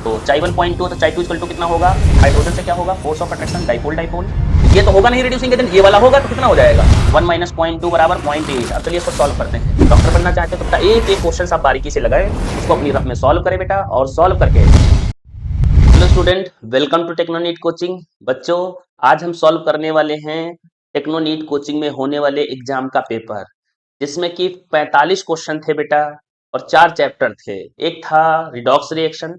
तो चाई 1.2 तो चाई 2 इक्वल टू कितना होगा, हाइड्रोजन से क्या होगा, force of attraction, dipole dipole. ये तो होगा नहीं रिड्यूसिंग एजेंट, ये वाला होगा तो कितना हो जाएगा 1 माइनस 0.2 बराबर 0.8। अब चलिए इसको सॉल्व करते हैं। डॉक्टर बनना चाहते हो तो बेटा एक एक क्वेश्चन आप बारीकी से लगाए, उसको अपनी रफ में सॉल्व करें बेटा, और सॉल्व करके। Hello student, welcome to Techno NEET coaching. बच्चों आज हम सॉल्व करने वाले हैं टेक्नोनीट कोचिंग में होने वाले एग्जाम का पेपर, जिसमें कि 45 क्वेश्चन थे बेटा और 4 चैप्टर थे। एक था रिडॉक्स रिएक्शन,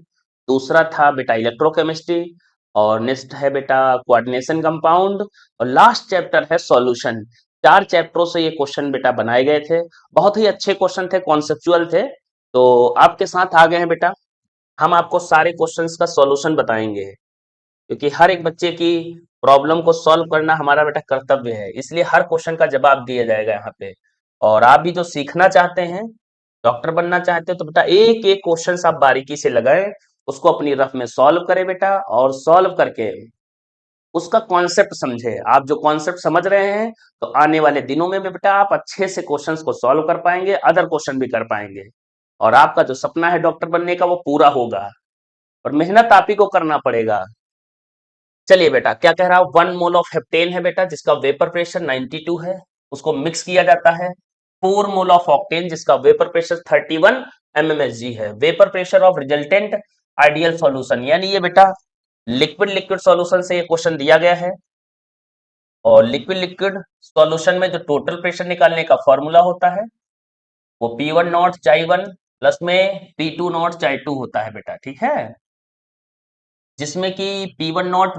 दूसरा था बेटा इलेक्ट्रोकेमिस्ट्री, और नेक्स्ट है बेटा कोऑर्डिनेशन कंपाउंड, और लास्ट चैप्टर है सॉल्यूशन। 4 चैप्टरों से ये क्वेश्चन बेटा बनाए गए थे। बहुत ही अच्छे क्वेश्चन थे, कॉन्सेप्चुअल थे। तो आपके साथ आ गए हैं बेटा, हम आपको सारे क्वेश्चंस का सॉल्यूशन बताएंगे, क्योंकि हर एक बच्चे की प्रॉब्लम को सॉल्व करना हमारा बेटा कर्तव्य है, इसलिए हर क्वेश्चन का जवाब दिया जाएगा यहाँ पे। और आप भी जो सीखना चाहते हैं, डॉक्टर बनना चाहते हो, तो बेटा एक एक क्वेश्चन आप बारीकी से लगाएं, उसको अपनी रफ में सॉल्व करें बेटा, और सॉल्व करके उसका कॉन्सेप्ट समझे। आप जो कॉन्सेप्ट समझ रहे हैं तो आने वाले दिनों में भी बेटा आप अच्छे से क्वेश्चंस को सॉल्व कर पाएंगे, अदर क्वेश्चन भी कर पाएंगे, और आपका जो सपना है डॉक्टर बनने का वो पूरा होगा। और मेहनत आप ही को करना पड़ेगा। चलिए बेटा, क्या कह रहा हूं, 1 मोल ऑफ हेप्टेन है बेटा जिसका वेपर प्रेशर 92 है, उसको मिक्स किया जाता है। 4 मोल ऑफ ऑक्टेन जिसका वेपर प्रेशर 31 mmHg है। Vapour pressure of resultant ideal solution, यानी ये बेटा लिक्विड लिक्विड सॉल्यूशन से ये क्वेश्चन दिया गया है। और लिक्विड लिक्विड सॉल्यूशन में जो टोटल प्रेशर निकालने का फॉर्मूला होता है वो P1 नॉट चाई 1 प्लस में P2 नॉट चाई 2 होता है बेटा, ठीक है। जिसमें कि P1 नॉट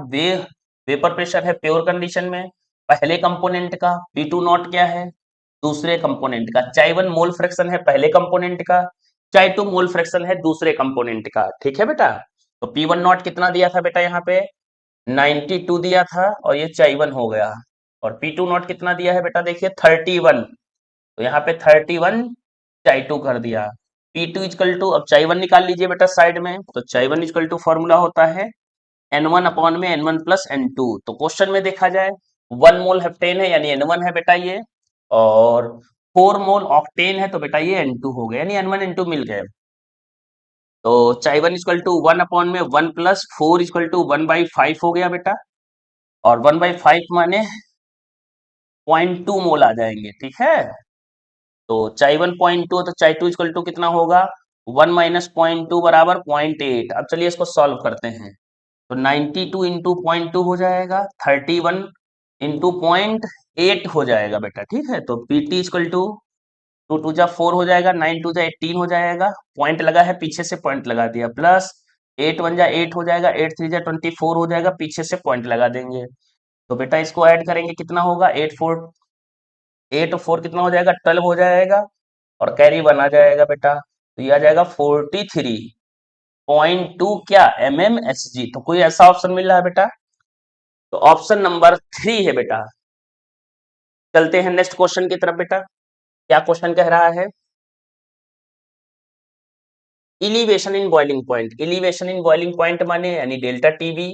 वेपर प्रेशर है प्योर कंडीशन में पहले कंपोनेंट का, P2 नॉट क्या है दूसरे कंपोनेंट का, चाई 1 मोल फ्रैक्शन है पहले कंपोनेंट का, चाई 2 मोल फ्रैक्शन है दूसरे कंपोनेंट का, ठीक है बेटा। तो P1 नॉट कितना दिया था बेटा, यहाँ पे 92 दिया था, और ये चाई 1 हो गया। और P2 नॉट कितना दिया है बेटा, देखिए 31, तो यहाँ पे 31 चाई 2 कर दिया। P2 इक्वल टू, अब चाई 1 निकाल लीजिए बेटा साइड में, तो चाई 1 इक्वल टू फॉर्मूला होता है N1 अपॉन में N1 प्लस N2। तो क्वेश्चन में देखा जाए 1 मोल हेप्टेन है यानी N1 है बेटा ये, और 4 मोल ऑक्टेन है तो बेटा ये N2 हो गया, यानी N1 N2 मिल गए। तो चाई 1 इक्वल टू 1 अपॉन में 1 प्लस 4 इक्वल टू 1/5 हो गया बेटा, और 1/5 माने 0.2 मोल आ जाएंगे, ठीक है। तो चाई 1.2 तो चाई 2 इक्वल टू कितना होगा 1 माइनस 0.2 बराबर 0.8। अब चलिए इसको सॉल्व करते हैं। तो 92 इंटू 0.2 हो जाएगा, 31 इंटू 0.8 हो जाएगा बेटा, ठीक है। तो Pt इक्वल टू 2 टू जा 4 हो जाएगा, 9 टू जा 18 हो जाएगा, पॉइंट लगा है पीछे से पॉइंट लगा दिया, प्लस 8 1 जा 8 हो जाएगा, 8 3 जा 24 हो जाएगा, पीछे से पॉइंट लगा देंगे। तो बेटा इसको ऐड करेंगे कितना होगा 8 और 4 कितना हो जाएगा 12 हो जाएगा, और कैरी 1 आ जाएगा बेटा, तो ये आ जाएगा 43.2 क्या mmHg। तो कोई ऐसा ऑप्शन मिल रहा है बेटा, तो ऑप्शन नंबर 3 है बेटा। चलते हैं नेक्स्ट क्वेश्चन की तरफ बेटा। क्या क्वेश्चन कह रहा है, elevation in boiling point. Elevation in boiling point माने यानी डेल्टा टीबी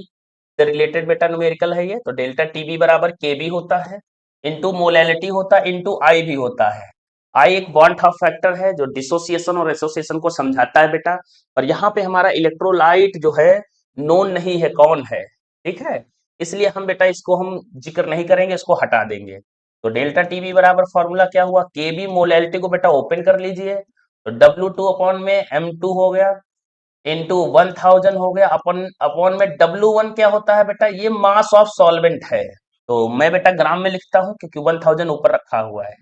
से रिलेटेड बेटा न्यूमेरिकल है ये। तो डेल्टा टीबी बराबर केबी होता है, इंटू मोलैलिटी होता है, इंटू आई भी होता है। आई एक बॉन्ड हाफ फैक्टर है जो डिसोसिएशन और एसोसिएशन को समझाता है बेटा। और यहाँ पे हमारा इलेक्ट्रोलाइट जो है नोन नहीं है, कौन है, ठीक है। इसलिए हम बेटा इसको हम जिक्र नहीं करेंगे, इसको हटा देंगे। तो डेल्टा टीबी बराबर फॉर्मूला क्या हुआ, केबी मोलैलिटी को बेटा ओपन कर लीजिए, तो W2 अपॉन में M2 हो गया, इंटू 1000 हो गया, अपन अपॉन में W1 क्या होता है बेटा, ये मास ऑफ सॉल्वेंट है। तो मैं बेटा ग्राम में लिखता हूं क्योंकि 1000 ऊपर रखा हुआ है।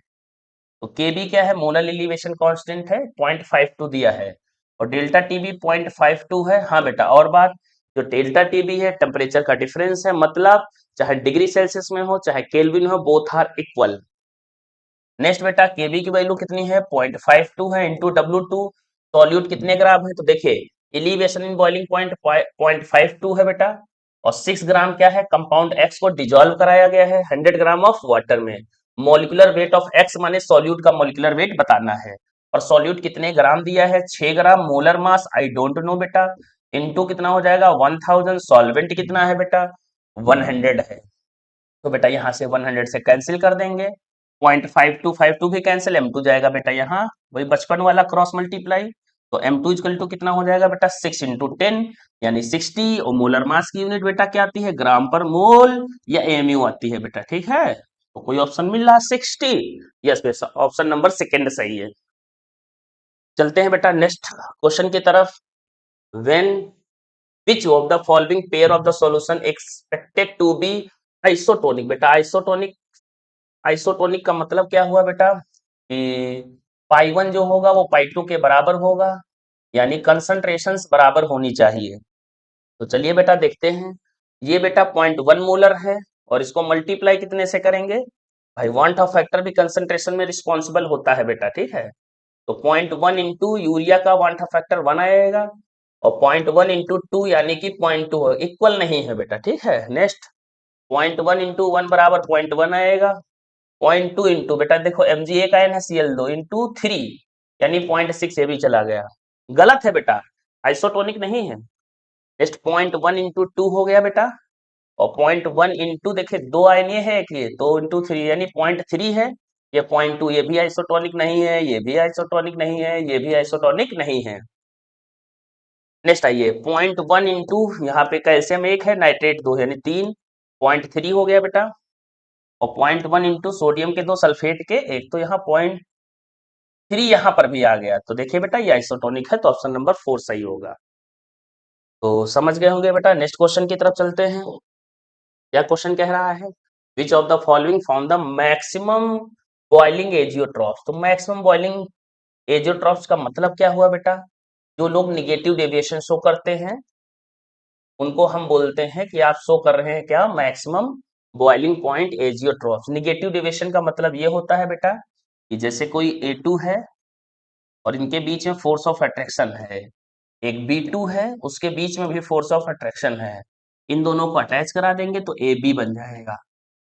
तो केबी क्या है, मोलर एलिवेशन कांस्टेंट है, 0.52 दिया है, और डेल्टा टीबी 0.52 है। हाँ बेटा, और बात, जो डेल्टा टीबी है टेम्परेचर का डिफरेंस है, मतलब चाहे डिग्री सेल्सियस में हो चाहे केल्विन हो, बोथ आर इक्वल। नेक्स्ट बेटा केबी की वैल्यू कितनी है 0.52 है, इंटू W2, सॉल्यूट कितने ग्राम है, तो देखिए एलिवेशन इन बॉइलिंग पॉइंट 0.52 है बेटा, और 6 ग्राम क्या है, कंपाउंड एक्स को डिजोल्व कराया गया है 100 ग्राम ऑफ वाटर में। मॉलिक्यूलर वेट ऑफ एक्स माने सॉल्यूट का मॉलिक्यूलर वेट बताना है, और सॉल्यूट कितने ग्राम दिया है 6 gram, molar mass I don't know बेटा, इंटू कितना हो जाएगा 1000, सॉल्वेंट कितना है बेटा 100 है। तो बेटा यहाँ से 100 से कैंसिल कर देंगे, 0.52 52 भी कैंसिल, M2 जाएगा बेटा यहाँ, वही बचपन वाला क्रॉस मल्टीप्लाई। तो M2 इक्वल टू कितना हो जाएगा बेटा 6 इंटू 10 यानी 60 और मोलर मास की यूनिट बेटा क्या आती है ग्राम पर मोल या एमयू आती है बेटा ठीक है। तो कोई ऑप्शन मिल रहा है 60। यस बेटा ऑप्शन नंबर सेकंड सही है। चलते हैं बेटा नेक्स्ट क्वेश्चन की तरफ। When which of the following pair of the solution expected to be isotonic. बेटा आइसोटोनिक आइसोटोनिक का मतलब क्या हुआ बेटा कि पाई वन जो होगा वो पाई टू के बराबर होगा यानी कंसंट्रेशंस बराबर होनी चाहिए। तो चलिए बेटा देखते हैं। ये बेटा 0.1 मोलर है और इसको मल्टीप्लाई कितने से करेंगे भाई वांट ऑफ फैक्टर भी कंसंट्रेशन में रिस्पॉन्सिबल होता है बेटा ठीक है। तो 0.1 इंटू यूरिया का वांट ऑफ फैक्टर 1 आएगा और 0.1 इंटू 2 यानी कि 0.2 इक्वल नहीं है बेटा ठीक है। नेक्स्ट 0.1 इंटू 1 बराबर 0.1 आएगा 0.2 इंटू बेटा देखो Mg एक आयन है Cl2 इंटू 3 यानी 0.6 ये भी चला गया गलत है बेटा आइसोटोनिक नहीं है। नेक्स्ट 0.1 इंटू 2 हो गया बेटा और 0.1 इंटू देखिए दो आयन ये है एक ये तो इंटू 3 यानी 0.3 है। ये 0.2 ये भी आइसोटोनिक नहीं है ये भी आइसोटोनिक नहीं है ये भी आइसोटोनिक नहीं है। नेक्स्ट आइए 0.1 इंटू यहाँ पे कैल्शियम एक है नाइट्रेट दो यानी 3 0.3 हो गया बेटा और 0.1 इंटू सोडियम के दो सल्फेट के एक तो यहाँ 0.3 यहाँ पर भी आ गया। तो देखिए बेटा ये आइसोटोनिक है तो ऑप्शन नंबर 4 सही होगा। तो समझ गए होंगे बेटा नेक्स्ट क्वेश्चन की तरफ चलते हैं। क्या क्वेश्चन कह रहा है which of the following form the maximum boiling azeotropes. तो मैक्सिमम बॉइलिंग एजियोट्रॉफ्स का मतलब क्या हुआ बेटा जो लोग निगेटिव डेविएशन शो करते हैं उनको हम बोलते हैं कि आप शो कर रहे हैं क्या maximum boiling point azeotropes. Negative deviation का मतलब ये होता है बेटा कि जैसे कोई A2 है और इनके बीच में फोर्स ऑफ अट्रैक्शन है एक B2 है उसके बीच में भी फोर्स ऑफ अट्रैक्शन है इन दोनों को अटैच करा देंगे तो AB बन जाएगा।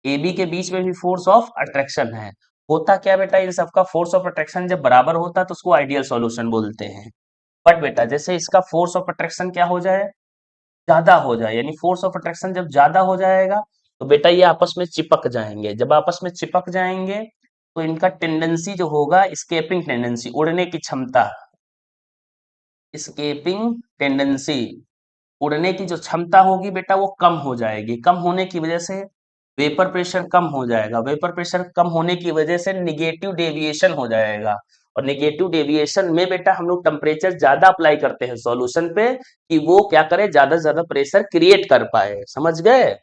AB के बीच में भी फोर्स ऑफ अट्रैक्शन है। होता क्या बेटा इन सबका फोर्स ऑफ अट्रैक्शन जब बराबर होता है तो उसको आइडियल सॉल्यूशन बोलते हैं। बट बेटा जैसे इसका फोर्स ऑफ अट्रैक्शन क्या हो जाए ज्यादा हो जाए यानी फोर्स ऑफ अट्रैक्शन जब ज्यादा हो जाएगा तो बेटा ये आपस में चिपक जाएंगे। जब आपस में चिपक जाएंगे तो इनका टेंडेंसी जो होगा स्केपिंग टेंडेंसी उड़ने की क्षमता स्केपिंग टेंडेंसी उड़ने की जो क्षमता होगी बेटा वो कम हो जाएगी। कम होने की वजह से वेपर प्रेशर कम हो जाएगा। वेपर प्रेशर कम होने की वजह से निगेटिव डेविएशन हो जाएगा और निगेटिव डेविएशन में बेटा हम लोग टेम्परेचर ज्यादा अप्लाई करते हैं सॉल्यूशन पे कि वो क्या करे ज्यादा से ज्यादा प्रेशर क्रिएट कर पाए। समझ गए।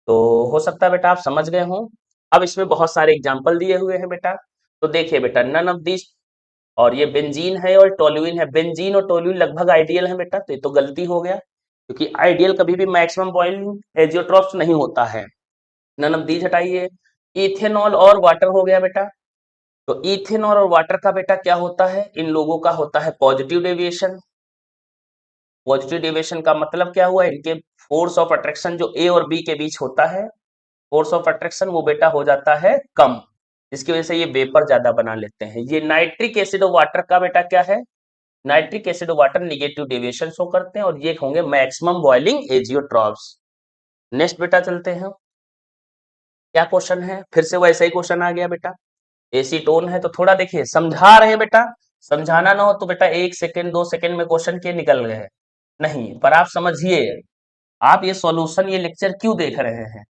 तो हो सकता है बेटा आप समझ गए हो। अब इसमें बहुत सारे एग्जाम्पल दिए हुए हैं बेटा। तो देखिए बेटा नन ऑफ दिस और ये बेंजीन है और टोल्यूइन है। बेंजीन और टोल्यूइन लगभग आइडियल है बेटा तो ये तो गलती हो गया क्योंकि आइडियल कभी भी मैक्सिमम बॉइलिंग एजियोट्रॉफ्स नहीं होता है। नन ऑफ दीज हटाइए। इथेनॉल और वाटर हो गया बेटा। तो इथेनॉल और वाटर का बेटा क्या होता है इन लोगों का होता है पॉजिटिव डेविएशन। पॉजिटिव डेविएशन का मतलब क्या हुआ इनके फोर्स ऑफ अट्रैक्शन जो ए और बी के बीच होता है फोर्स ऑफ अट्रैक्शन वो बेटा हो जाता है कम जिसकी वजह से ये वेपर ज्यादा बना लेते हैं। ये नाइट्रिक एसिड और वाटर का बेटा क्या है नाइट्रिक एसिड और वाटर निगेटिव डेविएशन शो करते हैं और ये होंगे मैक्सिमम बॉइलिंग एजियोट्रॉफ्स। नेक्स्ट बेटा चलते हैं। क्या क्वेश्चन है फिर से वैसा ही क्वेश्चन आ गया बेटा। एसीटोन है तो थोड़ा देखिए समझा रहे हैं बेटा। समझाना ना हो तो बेटा 1 सेकंड 2 सेकंड में क्वेश्चन के निकल गए नहीं पर आप समझिए। आप ये सॉल्यूशन ये लेक्चर क्यों देख रहे हैं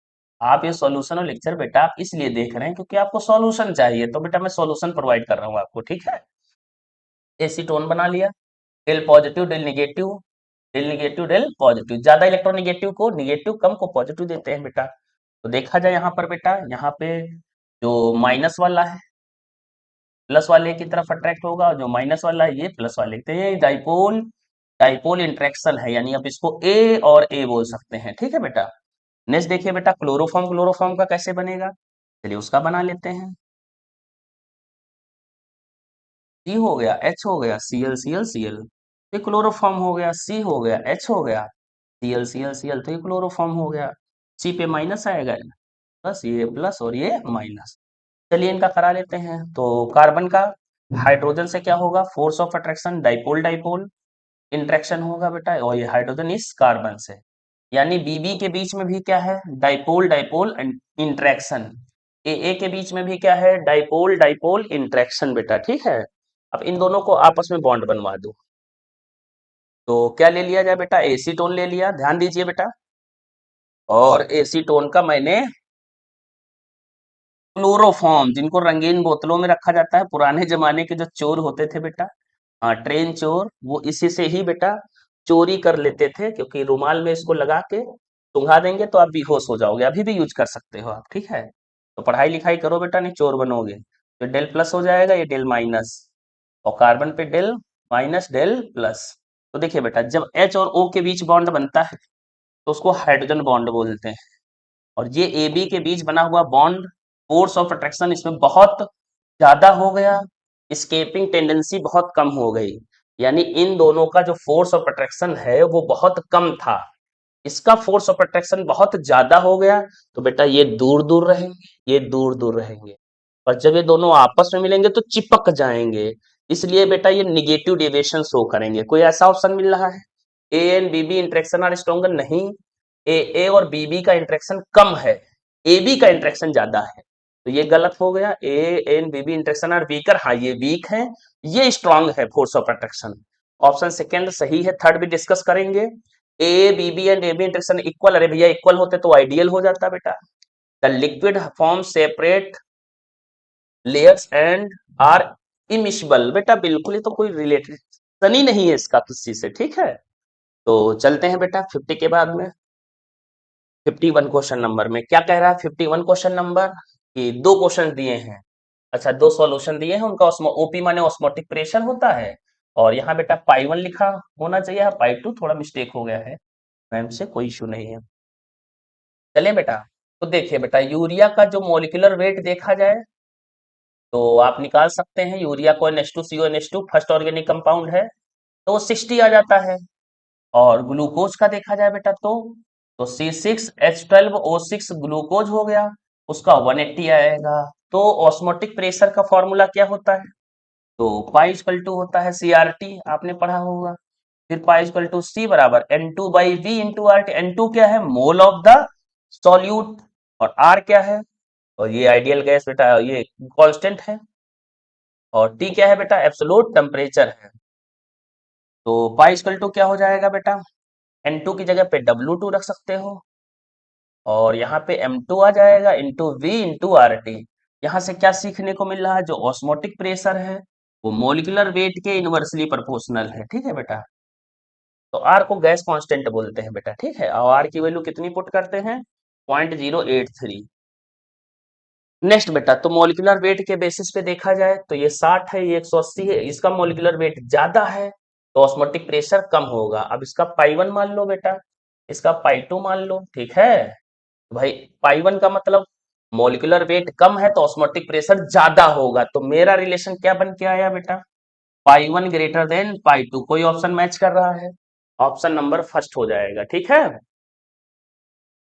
आप ये सॉल्यूशन और लेक्चर बेटा आप इसलिए देख रहे हैं क्योंकि आपको सॉल्यूशन चाहिए तो बेटा मैं सॉल्यूशन प्रोवाइड कर रहा हूँ आपको ठीक है। एसीटोन बना लिया del positive del negative del negative del positive ज्यादा इलेक्ट्रोनिगेटिव को निगेटिव कम को पॉजिटिव देते हैं बेटा। तो देखा जाए यहाँ पर बेटा यहाँ पे जो माइनस वाला है प्लस वाले की तरफ अट्रैक्ट होगा और जो माइनस वाला है ये प्लस वाले तो ये डाइपोल डाइपोल इंट्रैक्शन है यानी आप इसको ए और ए बोल सकते हैं ठीक है बेटा। नेक्स्ट देखिए बेटा क्लोरोफॉर्म का कैसे बनेगा चलिए उसका बना लेते हैं। सी हो गया एच हो गया Cl Cl Cl ये क्लोरोफॉर्म हो गया सी हो गया एच हो गया Cl Cl Cl तो ये क्लोरोफॉर्म हो गया। सी पे माइनस आएगा बस ये प्लस और ये माइनस। चलिए इनका करा लेते हैं। तो कार्बन का हाइड्रोजन से क्या होगा force of attraction dipole dipole interaction होगा बेटा और ये हाइड्रोजन इस कार्बन से यानी बीबी के बीच में भी क्या है डाइपोल डाइपोल इंट्रैक्शन ए के बीच में भी क्या है डाइपोल डाइपोल इंट्रैक्शन बेटा ठीक है। अब इन दोनों को आपस में बॉन्ड बनवा दो तो क्या ले लिया जाए बेटा, एसीटोन ले लिया, ध्यान दीजिए बेटा। और एसीटोन का मैंने क्लोरोफॉर्म, जिनको रंगीन बोतलों में रखा जाता है, पुराने जमाने के जो चोर होते थे बेटा, हाँ ट्रेन चोर, वो इसी से ही बेटा चोरी कर लेते थे, क्योंकि रुमाल में इसको लगा के सुंघा देंगे तो आप बेहोश हो जाओगे। अभी भी यूज कर सकते हो आप, ठीक है। तो पढ़ाई लिखाई करो बेटा, नहीं चोर बनोगे। तो डेल प्लस हो जाएगा, ये डेल माइनस, और कार्बन पे डेल माइनस डेल प्लस। तो देखिए बेटा, जब H और O के बीच बॉन्ड बनता है तो उसको हाइड्रोजन बॉन्ड बोलते हैं। और ये ए बी के बीच बना हुआ बॉन्ड, फोर्स ऑफ अट्रैक्शन इसमें बहुत ज्यादा हो गया, स्केपिंग टेंडेंसी बहुत कम हो गई। यानी इन दोनों का जो फोर्स ऑफ अट्रैक्शन है वो बहुत कम था, इसका फोर्स ऑफ अट्रैक्शन बहुत ज्यादा हो गया। तो बेटा ये दूर दूर रहेंगे, ये दूर दूर रहेंगे, और जब ये दोनों आपस में मिलेंगे तो चिपक जाएंगे। इसलिए बेटा ये निगेटिव डेविएशन शो करेंगे। कोई ऐसा ऑप्शन मिल रहा है? A and B B interaction are stronger? नहीं, ए और बी का इंटरेक्शन कम है, ए बी का इंटरेक्शन ज्यादा है। तो ये गलत हो गया, A and B interaction are weaker, हाँ ये वीक है, ये स्ट्रांग है force of attraction. Option second सही है। थर्ड भी डिस्कस करेंगे। A B and A B interaction equal, अरे भैया इक्वल होते तो आइडियल हो जाता बेटा। The liquid form separate layers and are immiscible, बेटा बिल्कुल ही तो कोई रिलेशन ही नहीं है इसका किसी से, ठीक है। तो चलते हैं बेटा 50 के बाद में 51 क्वेश्चन नंबर में। क्या कह रहा है 51 क्वेश्चन नंबर? कि दो क्वेश्चन दिए हैं, अच्छा दो सॉल्यूशन दिए हैं, उनका ओपी माने ऑस्मोटिक प्रेशर होता है, और यहाँ बेटा पाई 1 लिखा होना चाहिए, पाई 2 थोड़ा मिस्टेक हो गया है, मैम से कोई इशू नहीं है। चले बेटा, तो देखिए बेटा, यूरिया का जो मॉलिक्यूलर वेट देखा जाए तो आप निकाल सकते हैं। यूरिया को NH2CO NH2 first organic compound है, तो वो 60 आ जाता है। और ग्लूकोज का देखा जाए बेटा तो C6H12O6 ग्लूकोज हो गया, उसका 180 आएगा। तो ऑस्मोटिक प्रेशर का फॉर्मूला क्या होता है? तो पाई इक्वल टू होता है CRT, आपने पढ़ा होगा। फिर पाई इक्वल टू C बराबर N2/V इंटू RT। N2 क्या है? मोल ऑफ द सॉल्यूट, और R क्या है? और ये आइडियल गैस बेटा, ये कांस्टेंट है। और T क्या है बेटा? एब्सोल्यूट टेम्परेचर है। तो पाई इक्वल टू क्या हो जाएगा बेटा? N2 की जगह पे W2 रख सकते हो, और यहाँ पे M2 आ जाएगा इंटू V इंटू RT। यहाँ से क्या सीखने को मिल रहा है? जो ऑस्मोटिक प्रेशर है वो मोलिकुलर वेट के इनवर्सली प्रोपोर्शनल है, ठीक है बेटा। तो R को गैस कांस्टेंट बोलते हैं बेटा, ठीक है। और R की वैल्यू कितनी पुट करते हैं? 0.083। नेक्स्ट बेटा, तो मोलिकुलर वेट के बेसिस पे देखा जाए तो ये 60 है, ये 180 है, इसका मोलिकुलर वेट ज्यादा है तो ऑस्मोटिक प्रेशर कम होगा। अब इसका पाई 1 मान लो बेटा, इसका पाई 2 मान लो, ठीक है। भाई पाई 1 का मतलब मॉलिक्यूलर वेट कम है तो ऑस्मोटिक प्रेशर ज्यादा होगा। तो मेरा रिलेशन क्या बन के आया बेटा? पाई 1 ग्रेटर देन पाई 2। कोई ऑप्शन मैच कर रहा है? ऑप्शन नंबर फर्स्ट हो जाएगा, ठीक है।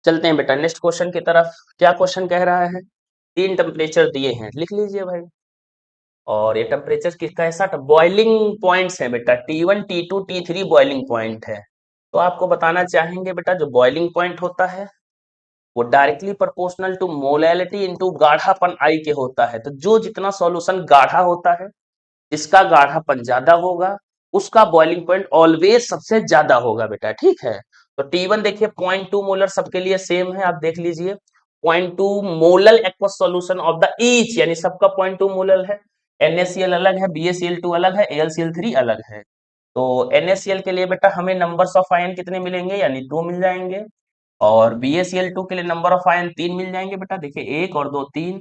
चलते हैं बेटा नेक्स्ट क्वेश्चन की तरफ। क्या क्वेश्चन कह रहा है? तीन टेम्परेचर दिए हैं, लिख लीजिए भाई। और ये टेम्परेचर किसका है? 60 बॉइलिंग पॉइंट्स है बेटा, T1 T2 T3 boiling point है। तो आपको बताना चाहेंगे बेटा, जो बॉइलिंग पॉइंट होता है वो directly proportional to molality into गाढ़ापन आई के होता है। तो जो जितना सॉल्यूशन गाढ़ा होता है, जिसका गाढ़ापन ज्यादा होगा, उसका बॉइलिंग पॉइंट ऑलवेज सबसे ज्यादा होगा बेटा, ठीक है। तो T1 देखिए 0.2 मोलर सबके लिए सेम है, आप देख लीजिए 0.2 molar aqueous solution of the each, यानी सबका 0.2 मोलर है। NaCl अलग है, BaCl2 अलग है, AlCl3 अलग है। तो NaCl के लिए बेटा हमें नंबर्स ऑफ आयन कितने मिलेंगे? यानी 2 मिल जाएंगे। और BaCl2 के लिए नंबर ऑफ आयन 3 मिल जाएंगे बेटा, देखिए 1 और 2 3।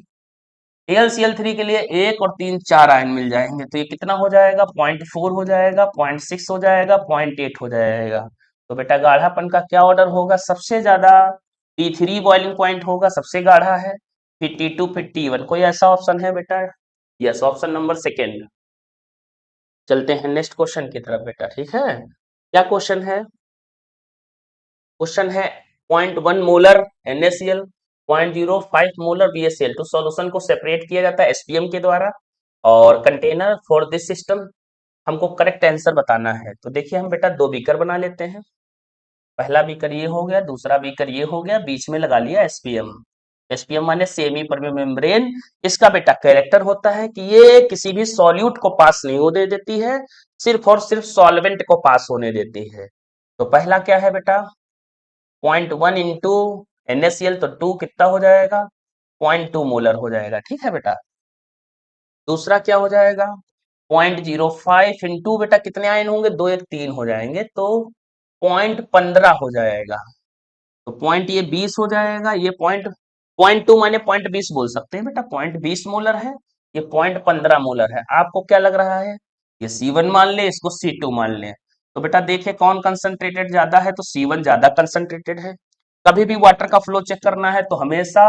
AlCl3 के लिए 1 और 3 4 आयन मिल जाएंगे। तो ये कितना हो जाएगा? 0.4 हो जाएगा, 0.6 हो जाएगा, 0.8 हो जाएगा। तो बेटा गाढ़ापन का क्या ऑर्डर होगा? सबसे ज्यादा T3 बॉइलिंग पॉइंट होगा, सबसे गाढ़ा है, फिर T2, फिर T1। कोई ऐसा ऑप्शन है बेटा? Yes, option number second. चलते हैं नेक्स्ट क्वेश्चन की तरफ बेटा, ठीक है। क्या क्वेश्चन है? क्वेश्चन है 0.1 मोलर NaCl, 0.05 मोलर BaCl। तो सॉल्यूशन को सेपरेट किया जाता है SPM के द्वारा। और कंटेनर फॉर दिस सिस्टम, हमको करेक्ट आंसर बताना है। तो देखिए हम बेटा दो बीकर बना लेते हैं। पहला बीकर ये हो गया, दूसरा बीकर ये हो गया, बीच में लगा लिया SPM। एसपीएम माने सेमी परमेबल मेम्ब्रेन। इसका बेटा कैरेक्टर होता है कि ये किसी भी सॉल्यूट को पास नहीं होने देती है, सिर्फ और सिर्फ सॉल्वेंट को पास होने देती है। तो पहला क्या है बेटा, 0.1 इंटू NaCl, तो 2 कितना हो जाएगा, 0.2 मोलर हो जाएगा, ठीक है बेटा। दूसरा क्या हो जाएगा, 0.05 इंटू बेटा कितने आयन होंगे, 2 1 3 हो जाएंगे, तो 0.15 हो जाएगा। तो पॉइंट ये 20 हो जाएगा, ये पॉइंट 0.2 माने 0.20 बोल सकते हैं बेटा, 0.20 मोलर है, ये 0.15 मोलर है। आपको क्या लग रहा है, ये C1 मान ले, इसको C2 मान ले। तो बेटा देखिए कौन कंसंट्रेटेड ज्यादा है, तो C1 ज्यादा कंसंट्रेटेड है। कभी भी वाटर का फ्लो चेक करना है तो हमेशा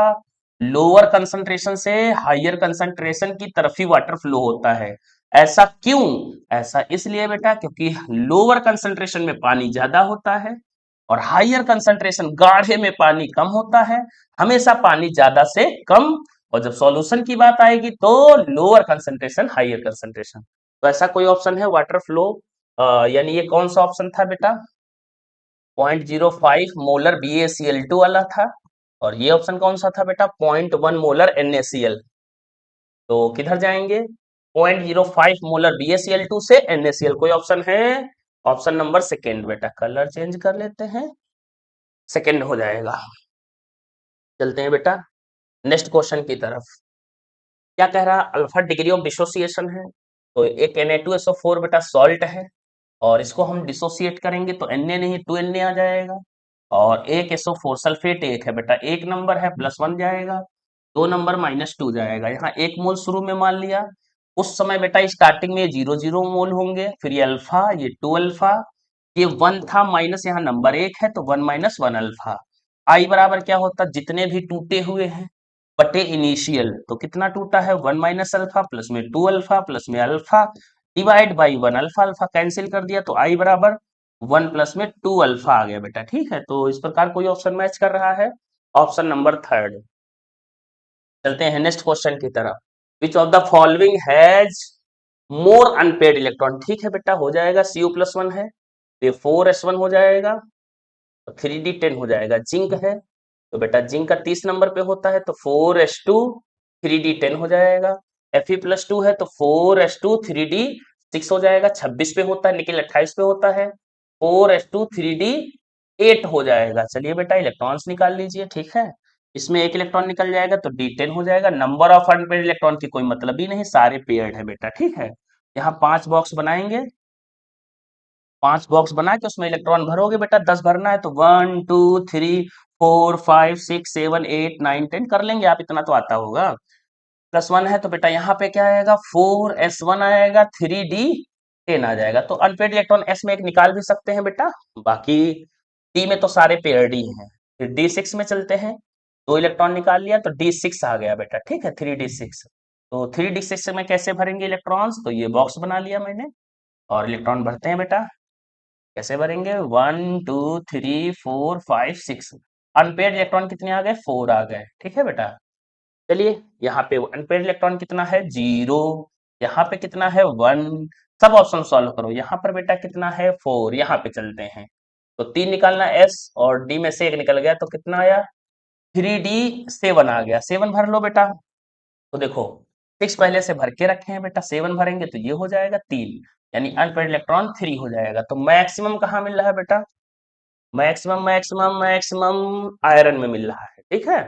लोअर कंसंट्रेशन से हायर कंसंट्रेशन की तरफ ही वाटर फ्लो होता है। ऐसा क्यों, ऐसा इसलिए बेटा क्योंकि लोअर कंसंट्रेशन में पानी ज्यादा होता है और हायर कंसंट्रेशन गाढ़े में पानी कम होता है। हमेशा पानी ज्यादा से कम, और जब सॉल्यूशन की बात आएगी तो लोअर कंसंट्रेशन हायर कंसंट्रेशन। तो ऐसा कोई ऑप्शन है वाटर फ्लो, यानी ये कौन सा ऑप्शन था बेटा, 0.05 मोलर BaCl2 वाला था। और ये ऑप्शन कौन सा था बेटा, 0.1 मोलर NaCl। तो किधर जाएंगे, 0.05 मोलर BaCl2 से NaCl, कोई ऑप्शन है, ऑप्शन नंबर सेकेंड बेटा। कलर चेंज कर लेते हैं, सेकेंड हो जाएगा। चलते हैं बेटा नेक्स्ट क्वेश्चन की तरफ। क्या कह रहा, अल्फा डिग्री ऑफ डिसोसिएशन है। तो एक Na2SO4 बेटा सॉल्ट है, और इसको हम डिसोसिएट करेंगे तो Na नहीं 2Na आ जाएगा। और एक SO4 सल्फेट एक है बेटा, एक नंबर है +1 जाएगा, 2 नंबर -2 जाएगा। यहाँ 1 मोल शुरू में मान लिया, उस समय बेटा स्टार्टिंग में 0 0 मोल होंगे, फिर ये अल्फा, ये 2 अल्फा, ये 1 था माइनस, यहाँ नंबर 1 है तो 1 - 1 अल्फा। आई बराबर क्या होता, जितने भी टूटे हुए हैं बटे इनिशियल, तो कितना टूटा है, 1 - अल्फा प्लस में 2 अल्फा प्लस में alpha divide by 1, alpha alpha cancel कर दिया, तो आई बराबर 1 प्लस में 2 अल्फा आ गया बेटा, ठीक है। तो इस प्रकार कोई ऑप्शन मैच कर रहा है, ऑप्शन नंबर थर्ड। चलते हैं नेक्स्ट क्वेश्चन की तरफ। विच of the following has more unpaired electron, ठीक है बेटा, हो जाएगा Cu+1 है, तो ये 4s1 हो जाएगा, तो 3d10 हो जाएगा। जिंक है, तो बेटा जिंक का 30 नंबर पे होता है, तो 4s2 3d10 हो जाएगा। Fe+2 है, तो 4s2 3d6 हो जाएगा। 26 पे होता है, निकेल 28 पे होता है, 4s2 3d8 हो जाएगा। चलिए बेटा इलेक्ट्रॉन्स निकाल लीजिए, ठीक है। इसमें एक इलेक्ट्रॉन निकल जाएगा तो D10 हो जाएगा। नंबर ऑफ अनपेयर्ड इलेक्ट्रॉन की कोई मतलब ही नहीं, सारे पेयर्ड है बेटा, ठीक है। यहाँ 5 बॉक्स बनाएंगे, 5 बॉक्स बना के उसमें इलेक्ट्रॉन भरोगे बेटा, 10 भरना है तो 1 2 3 4 5 6 7 8 9 10 कर लेंगे आप, इतना तो आता होगा। +1 है तो बेटा यहाँ पे क्या आएगा, 4s1 आएगा, 3d10 आ जाएगा। तो अनपेड इलेक्ट्रॉन s में एक निकाल भी सकते हैं बेटा, बाकी d में तो सारे पेयर्ड ही हैं। फिर d6 में चलते हैं, 2 इलेक्ट्रॉन निकाल लिया तो d6 आ गया बेटा, ठीक है, 3d6। तो 3d6 में कैसे भरेंगे इलेक्ट्रॉन्स, तो ये बॉक्स बना लिया मैंने, और इलेक्ट्रॉन भरते हैं बेटा। कैसे भरेंगे, 1 2 3 4 5 6, अनपेड इलेक्ट्रॉन कितने आ गए, 4 आ गए, ठीक है बेटा। चलिए यहाँ पे अनपेड इलेक्ट्रॉन कितना है, 0, यहाँ पे कितना है 1, सब ऑप्शन सॉल्व करो। यहाँ पर बेटा कितना है 4, यहाँ पे चलते हैं, तो 3 निकालना s, और d में से एक निकल गया तो कितना आया, 3d7 आ गया। 7 भर लो बेटा, तो देखो 6 पहले से भर के रखे हैं बेटा, 7 भरेंगे तो ये हो जाएगा 3, यानी अनपेड इलेक्ट्रॉन 3 हो जाएगा। तो मैक्सिमम कहाँ मिल रहा है बेटा, मैक्सिमम मैक्सिमम मैक्सिमम आयरन में मिल रहा है, ठीक है।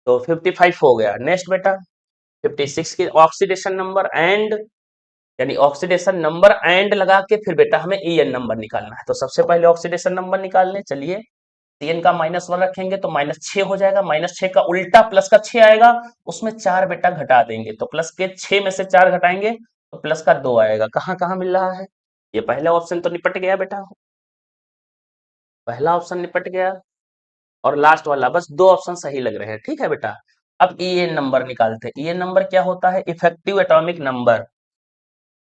तो 55 हो गया। नेक्स्ट बेटा 56 की ऑक्सीडेशन नंबर एंड, यानी ऑक्सीडेशन नंबर एंड लगा के फिर बेटा हमें En नंबर निकालना है। तो सबसे पहले ऑक्सीडेशन नंबर निकालने, चलिए Cn का -1 रखेंगे तो -6 हो जाएगा, -6 का उल्टा प्लस का 6 आएगा, उसमें 4 बेटा घटा देंगे, तो प्लस के 6 में से 4 घटाएंगे तो प्लस का 2 आएगा। कहाँ कहाँ मिल रहा है, ये पहला ऑप्शन तो निपट गया बेटा, पहला ऑप्शन निपट गया, और लास्ट वाला बस 2 ऑप्शन सही लग रहे हैं, ठीक है बेटा। अब En नंबर निकालते हैं। En नंबर क्या होता है, effective atomic number.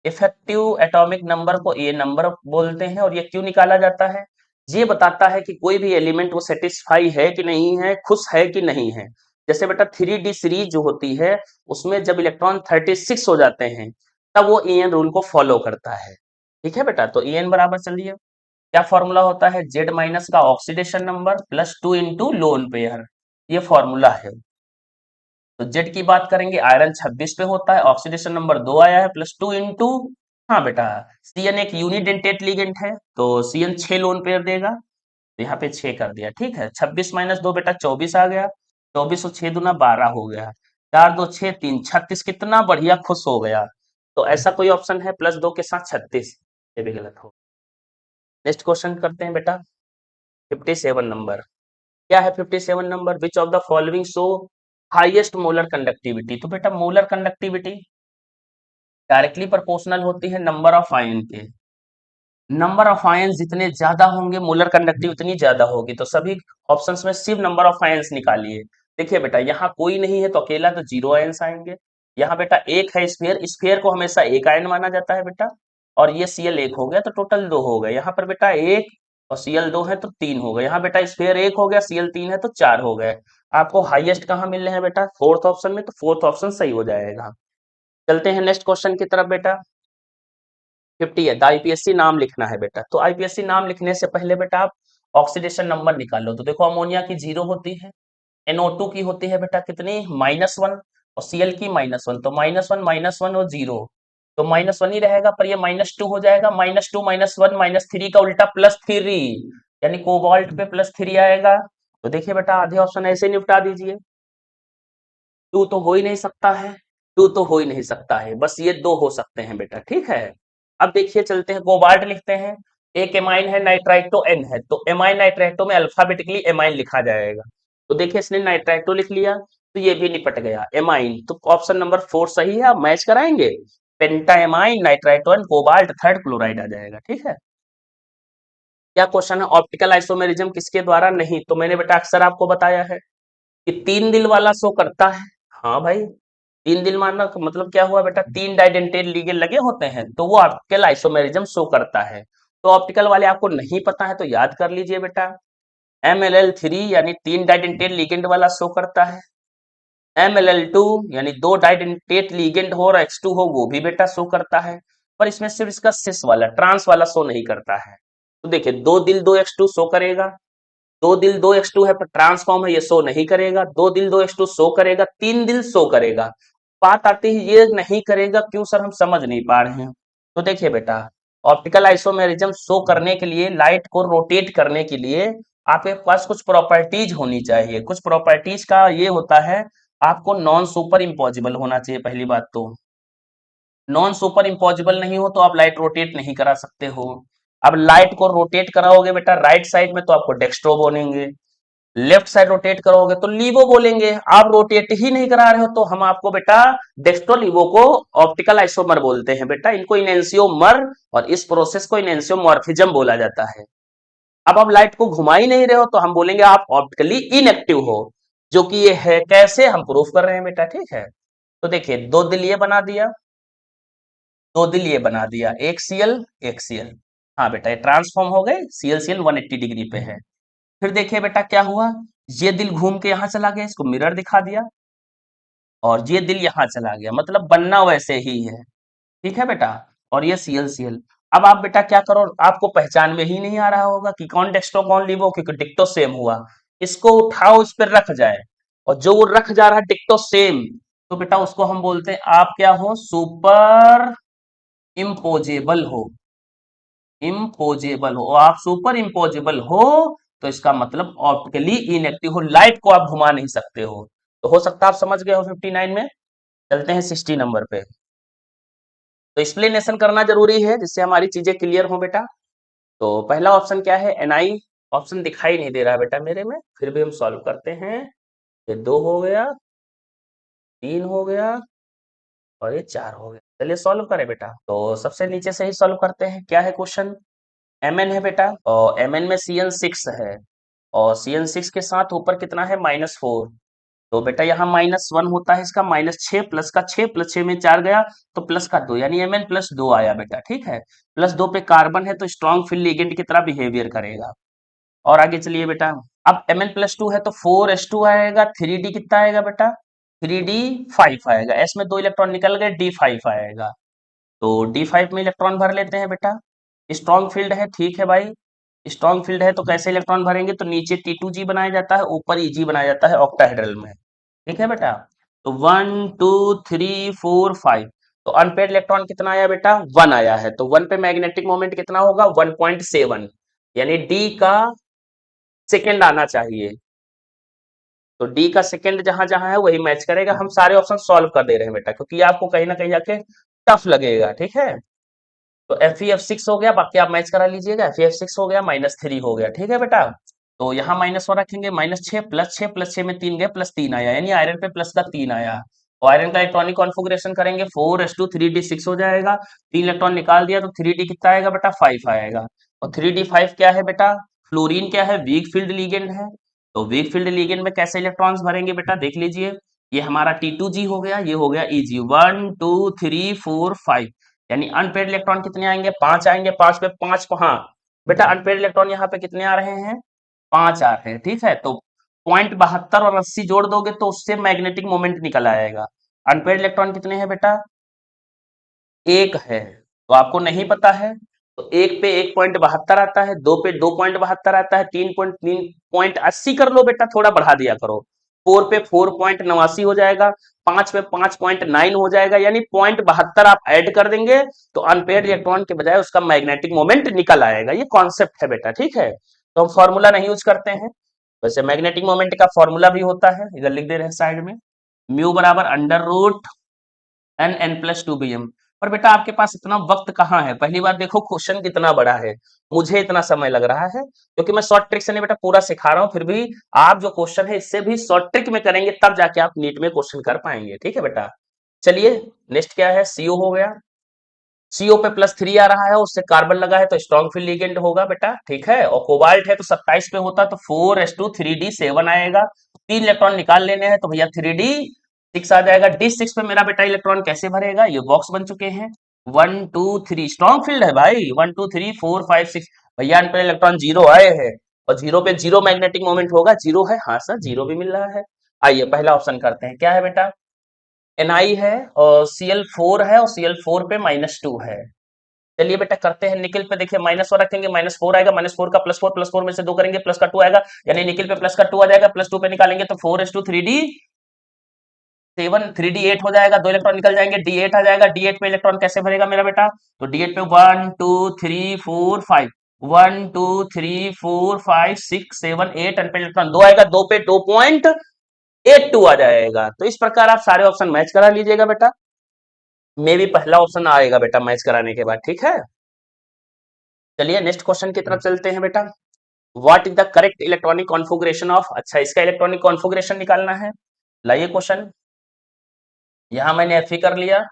Effective atomic number को ये नंबर बोलते हैं, और ये क्यों निकाला जाता है, ये बताता है कि कोई भी एलिमेंट वो सेटिस्फाई है कि नहीं है, खुश है कि नहीं है। जैसे बेटा 3d सीरीज जो होती है, उसमें जब इलेक्ट्रॉन 36 हो जाते हैं तब वो En रूल को फॉलो करता है, ठीक है बेटा। तो En बराबर चलिए क्या फॉर्मूला होता है, Z माइनस का oxidation number +2 into lone pair, ये फॉर्मूला है। तो जेड की बात करेंगे, आयरन 26 पे होता है, ऑक्सीडेशन नंबर 2 आया है, +2 इंटू, हाँ बेटा, सीएन एक यूनिडेंटेट लिगेंड है, तो सीएन 6 लोन पेयर देगा, तो यहाँ पे 6 कर दिया, ठीक है। 26 - 2 बेटा 24 आ गया, 24 और 6 दूना 12 हो गया, 4 2 6 3 36, कितना बढ़िया, खुश हो गया। तो ऐसा कोई ऑप्शन है +2 के साथ 36, ये भी गलत हो। नेक्स्ट क्वेश्चन करते हैं बेटा, 57 नंबर। क्या है 57 number? Which of the following show highest molar conductivity? तो बेटा मोलर कंडक्टिविटी डायरेक्टली प्रोपोर्शनल होती है नंबर ऑफ आयन के। नंबर ऑफ आयन जितने ज्यादा होंगे मोलर कंडक्टिविटी उतनी ज्यादा होगी, तो सभी ऑप्शंस में सिर्फ नंबर ऑफ आयन्स निकालिए। देखिए बेटा यहाँ कोई नहीं है तो अकेला तो 0 आयन्स आएंगे। यहाँ बेटा एक है स्फीयर, स्फीयर को हमेशा एक आयन माना जाता है बेटा, और ये Cl एक हो गया तो टोटल 2 हो गए। यहाँ पर बेटा एक और Cl 2 है तो 3 हो गए। यहाँ बेटा स्फीयर एक हो गया, Cl 3 है तो 4 हो गए। आपको हाईएस्ट कहाँ मिल रहे हैं बेटा? फोर्थ ऑप्शन में, तो फोर्थ ऑप्शन सही हो जाएगा। चलते हैं नेक्स्ट क्वेश्चन की तरफ बेटा। 50 है, द आईपीएससी नाम लिखना है बेटा। तो आईपीएससी नाम लिखने से पहले बेटा आप ऑक्सीडेशन नंबर निकालो। तो देखो अमोनिया की 0 होती है, NO2 की होती है बेटा कितनी, -1, और Cl की -1, तो -1 और 0, तो -1 ही रहेगा, पर ये -2 हो जाएगा, -2 -1 -3 का उल्टा +3, यानी कोबाल्ट पे +3 आएगा। तो देखिए बेटा आधे ऑप्शन ऐसे निपटा दीजिए। 2 तो हो ही नहीं सकता है, 2 तो हो ही नहीं सकता है, बस ये 2 हो सकते हैं बेटा, ठीक है। अब देखिए चलते हैं, कोबाल्ट लिखते हैं, एक एमाइन है, नाइट्राइटो N है, तो एमाइन नाइट्राइटो में अल्फाबेटिकली एमाइन लिखा जाएगा। तो देखिए इसने नाइट्राइटो लिख लिया, तो ये भी निपट गया एमाइन, तो ऑप्शन नंबर 4 सही है। आप मैच कराएंगे, penta amine nitrito and cobalt third chloride आ जाएगा, ठीक है। क्या क्वेश्चन है, ऑप्टिकल आइसोमेरिज्म किसके द्वारा नहीं? तो मैंने बेटा अक्सर आपको बताया है कि 3 दिल वाला शो करता है। हाँ भाई, 3 दिल मानना का मतलब क्या हुआ बेटा, 3 डाइडेंटेट लिगेंड लगे होते हैं तो वो ऑप्टिकल आइसोमेरिज्म शो करता है। तो ऑप्टिकल वाले आपको नहीं पता है तो याद कर लीजिए बेटा, MLL3 यानी 3 डाइडेंटेट लिगेंड वाला शो करता है, MLL2 यानी 2 डाइडेंटेट लिगेंड हो और X2 हो वो भी बेटा शो करता है, पर इसमें सिर्फ इसका सिस वाला ट्रांस वाला शो नहीं करता है। तो देखिए 2 दिल 2X2 शो करेगा, 2 दिल 2X2 है पर ट्रांसफॉर्म है, ये शो नहीं करेगा, 2 दिल 2X2 शो करेगा, 3 दिल शो करेगा। बात आती है ये नहीं करेगा क्यों सर, हम समझ नहीं पा रहे हैं। तो देखिए बेटा ऑप्टिकल आइसोमेरिज्म शो करने के लिए, लाइट को रोटेट करने के लिए आपके पास कुछ प्रॉपर्टीज होनी चाहिए। कुछ प्रॉपर्टीज का ये होता है, आपको नॉन सुपर इम्पॉसिबल होना चाहिए पहली बात तो। नॉन सुपर इम्पॉसिबल नहीं हो तो आप लाइट रोटेट नहीं करा सकते हो। अब लाइट को रोटेट कराओगे बेटा राइट साइड में तो आपको डेक्स्ट्रो बोलेंगे, लेफ्ट साइड रोटेट करोगे तो लीवो बोलेंगे। आप रोटेट ही नहीं करा रहे हो तो हम आपको बेटा डेक्स्ट्रो लीवो को ऑप्टिकल आइसोमर बोलते हैं बेटा, इनको इनेंसियोमर, और इस प्रोसेस को इनेंसियोमॉर्फिज्म बोला जाता है। अब आप लाइट को घुमा ही नहीं रहे हो तो हम बोलेंगे आप ऑप्टिकली इनएक्टिव हो, जो कि ये है, कैसे हम प्रूफ कर रहे हैं बेटा, ठीक है। तो देखिए 2 दिल ये बना दिया, 2 दिल ये बना दिया, एक Cl एक Cl, हाँ बेटा ये ट्रांसफॉर्म हो गए, Cl 180 डिग्री पे है। फिर देखिए बेटा क्या हुआ, ये दिल घूम के यहां चला गया, इसको मिरर दिखा दिया, और ये दिल यहां चला गया, मतलब बनना वैसे ही है, ठीक है बेटा। और ये Cl। अब आप बेटा क्या करो, आपको पहचान में ही नहीं आ रहा होगा कि कौन डेक्स्ट्रो कौन लीवो, क्योंकि डिक्टो सेम हुआ। इसको उठाओ, इस पर रख जाए, और जो वो रख जा रहा है डिक्टो सेम, तो बेटा उसको हम बोलते हैं आप क्या हो, सुपर इम्पोजेबल हो। इम्पोजेबल हो, और आप सुपर इम्पोजेबल हो तो इसका मतलब ऑप्टिकली इनएक्टिव हो, लाइट को आप घुमा नहीं सकते हो। तो हो सकता है आप समझ गए हो 59 में। चलते हैं 60 नंबर पे। तो एक्सप्लेनेशन करना जरूरी है जिससे हमारी चीजें क्लियर हो बेटा। तो पहला ऑप्शन क्या है, NI। ऑप्शन दिखाई नहीं दे रहा बेटा मेरे में, फिर भी हम सॉल्व करते हैं। ये 2 हो गया, 3 हो गया, और ये 4 हो गया। चलिए सॉल्व करें बेटा। तो सबसे नीचे से ही सॉल्व करते हैं, क्या है क्वेश्चन, Mn है बेटा, और Mn में CN6 है, और CN6 के साथ ऊपर कितना है, -4। तो बेटा यहाँ -1 होता है इसका, -6 प्लस का 6 प्लस 6 में 4 गया, तो प्लस का 2, यानी Mn +2 आया बेटा, ठीक है। +2 पे कार्बन है तो स्ट्रॉन्ग फील्ड लिगेंड की तरह बिहेवियर करेगा। और आगे चलिए बेटा, अब Mn +2 है तो 4s2 आएगा, 3d कितना आएगा बेटा, 3d5 आएगा, s में 2 इलेक्ट्रॉन निकल गए, d5 आएगा। तो D5 में इलेक्ट्रॉन भर लेते हैं बेटा, स्ट्रॉन्ग फील्ड है, ठीक है भाई। स्ट्रॉन्ग फील्ड है तो कैसे इलेक्ट्रॉन भरेंगे, तो नीचे T2G बनाया जाता है, ऊपर Eg बनाया जाता है ऑक्टाहेड्रल में, ठीक है बेटा। तो 1 2 3 4 5, तो अनपेड इलेक्ट्रॉन कितना आया बेटा 1 आया है, तो 1 पे मैग्नेटिक मोमेंट कितना होगा 1.7, यानी डी का सेकेंड आना चाहिए। तो डी का सेकेंड जहां जहां है वही मैच करेगा। हम सारे ऑप्शन सॉल्व कर दे रहे हैं बेटा, क्योंकि आपको कहीं ना कहीं जाके टफ लगेगा, ठीक है। तो Fe F6 हो गया, बाकी आप मैच करा लीजिएगा। Fe F6 हो गया, -3 हो गया, ठीक है बेटा। तो यहाँ -1 रखेंगे, -6 +6 में 3 गए, +3 आया, यानी आयरन पे प्लस का 3 आया। और आयरन का इलेक्ट्रॉनिक कॉन्फ़िगरेशन करेंगे 4s2 3d6 हो जाएगा। 3 इलेक्ट्रॉन निकाल दिया तो 3d कितना आएगा बेटा 5 आएगा। और 3d5 क्या है बेटा, फ्लोरीन क्या है, वीक फील्ड लिगेंड है। तो वीक फील्ड लिगेंड में कैसे इलेक्ट्रॉन्स भरेंगे बेटा, देख लीजिए। ये हमारा T2G हो गया, ये हो गया Eg, 1 2 3 4 5, यानी अनपेड इलेक्ट्रॉन कितने आएंगे 5 आएंगे। 5 पे 5 हाँ बेटा, अनपेड इलेक्ट्रॉन यहाँ पे कितने आ रहे हैं 5 आ रहे हैं, ठीक है। तो 0.72 और 80 जोड़ दोगे तो उससे मैग्नेटिक मोमेंट निकल आएगा। अनपेड इलेक्ट्रॉन कितने हैं बेटा, एक है, तो आपको नहीं पता है तो एक पे 1.72 आता है, दो पे 2.72 आता है, 3.80 कर लो बेटा, थोड़ा बढ़ा दिया करो। 4 पे 4.89 हो जाएगा, 5 पे 5.9 हो जाएगा, यानी 0.72 आप ऐड कर देंगे तो अनपेड इलेक्ट्रॉन के बजाय उसका मैग्नेटिक मोमेंट निकल आएगा। ये कॉन्सेप्ट है बेटा, ठीक है। तो हम फॉर्मूला नहीं यूज करते हैं। वैसे मैग्नेटिक मोमेंट का फॉर्मूला भी होता है, इधर लिख दे रहे हैं साइड में, म्यू बराबर √n n+2bm। पर बेटा आपके पास इतना वक्त कहाँ है, पहली बार देखो क्वेश्चन कितना बड़ा है, मुझे इतना समय लग रहा है क्योंकि मैं शॉर्ट ट्रिक से नहीं बेटा पूरा सिखा रहा हूँ। फिर भी आप जो क्वेश्चन है इससे भी शॉर्ट ट्रिक में करेंगे तब जाके आप नीट में क्वेश्चन कर पाएंगे, ठीक है बेटा। चलिए नेक्स्ट क्या है, सीओ हो गया। सीओ पे +3 आ रहा है, उससे कार्बन लगा है तो स्ट्रॉन्ग फील्ड लिगेंड होगा बेटा, ठीक है। और कोबाल्ट है तो 27 पे होता तो 4s2 3d7 आएगा। 3 इलेक्ट्रॉन निकाल लेने हैं तो भैया 3d6 आ जाएगा। D6 पे मेरा बेटा इलेक्ट्रॉन कैसे भरेगा, ये बॉक्स बन चुके हैं। 1 2 3 स्ट्रॉन्ग फील्ड है भाई, 1 2 3 4 5 6, भैया इन पे इलेक्ट्रॉन 0 आए हैं और 0 पे 0 मैग्नेटिक मोमेंट होगा, 0 है, हाँ सर 0 भी मिल रहा है। आइए पहला ऑप्शन करते हैं, क्या है बेटा Ni है और Cl4 है और Cl4 पे -2 है। चलिए बेटा करते हैं, निकिल पे देखिए -1 रखेंगे, -4 आएगा, -4 का +4 में से 2 करेंगे प्लस का 2 आएगा, यानी निकिल पे प्लस का 2 आ जाएगा, +2 पे निकालेंगे तो 4s2 3d7 3d8 हो जाएगा, 2 इलेक्ट्रॉन निकल जाएंगे, d8 आ जाएगा। d8 पे इलेक्ट्रॉन कैसे भरेगा मेरा बेटा, तो d8 पे 1 2 3 4 5, 1 2 3 4 5 6 7 8 अनपेड इलेक्ट्रॉन 2 आएगा, 2 पे 2.82 आ जाएगा। तो इस प्रकार आप सारे ऑप्शन मैच करा लीजिएगा बेटा, मे भी पहला ऑप्शन आएगा बेटा मैच कराने के बाद, ठीक है। चलिए नेक्स्ट क्वेश्चन की तरफ चलते हैं बेटा। What is the correct electronic configuration of, अच्छा इसका इलेक्ट्रॉनिक कॉन्फ़िगरेशन निकालना है। लाइए क्वेश्चन, यहां मैंने Fe कर लिया,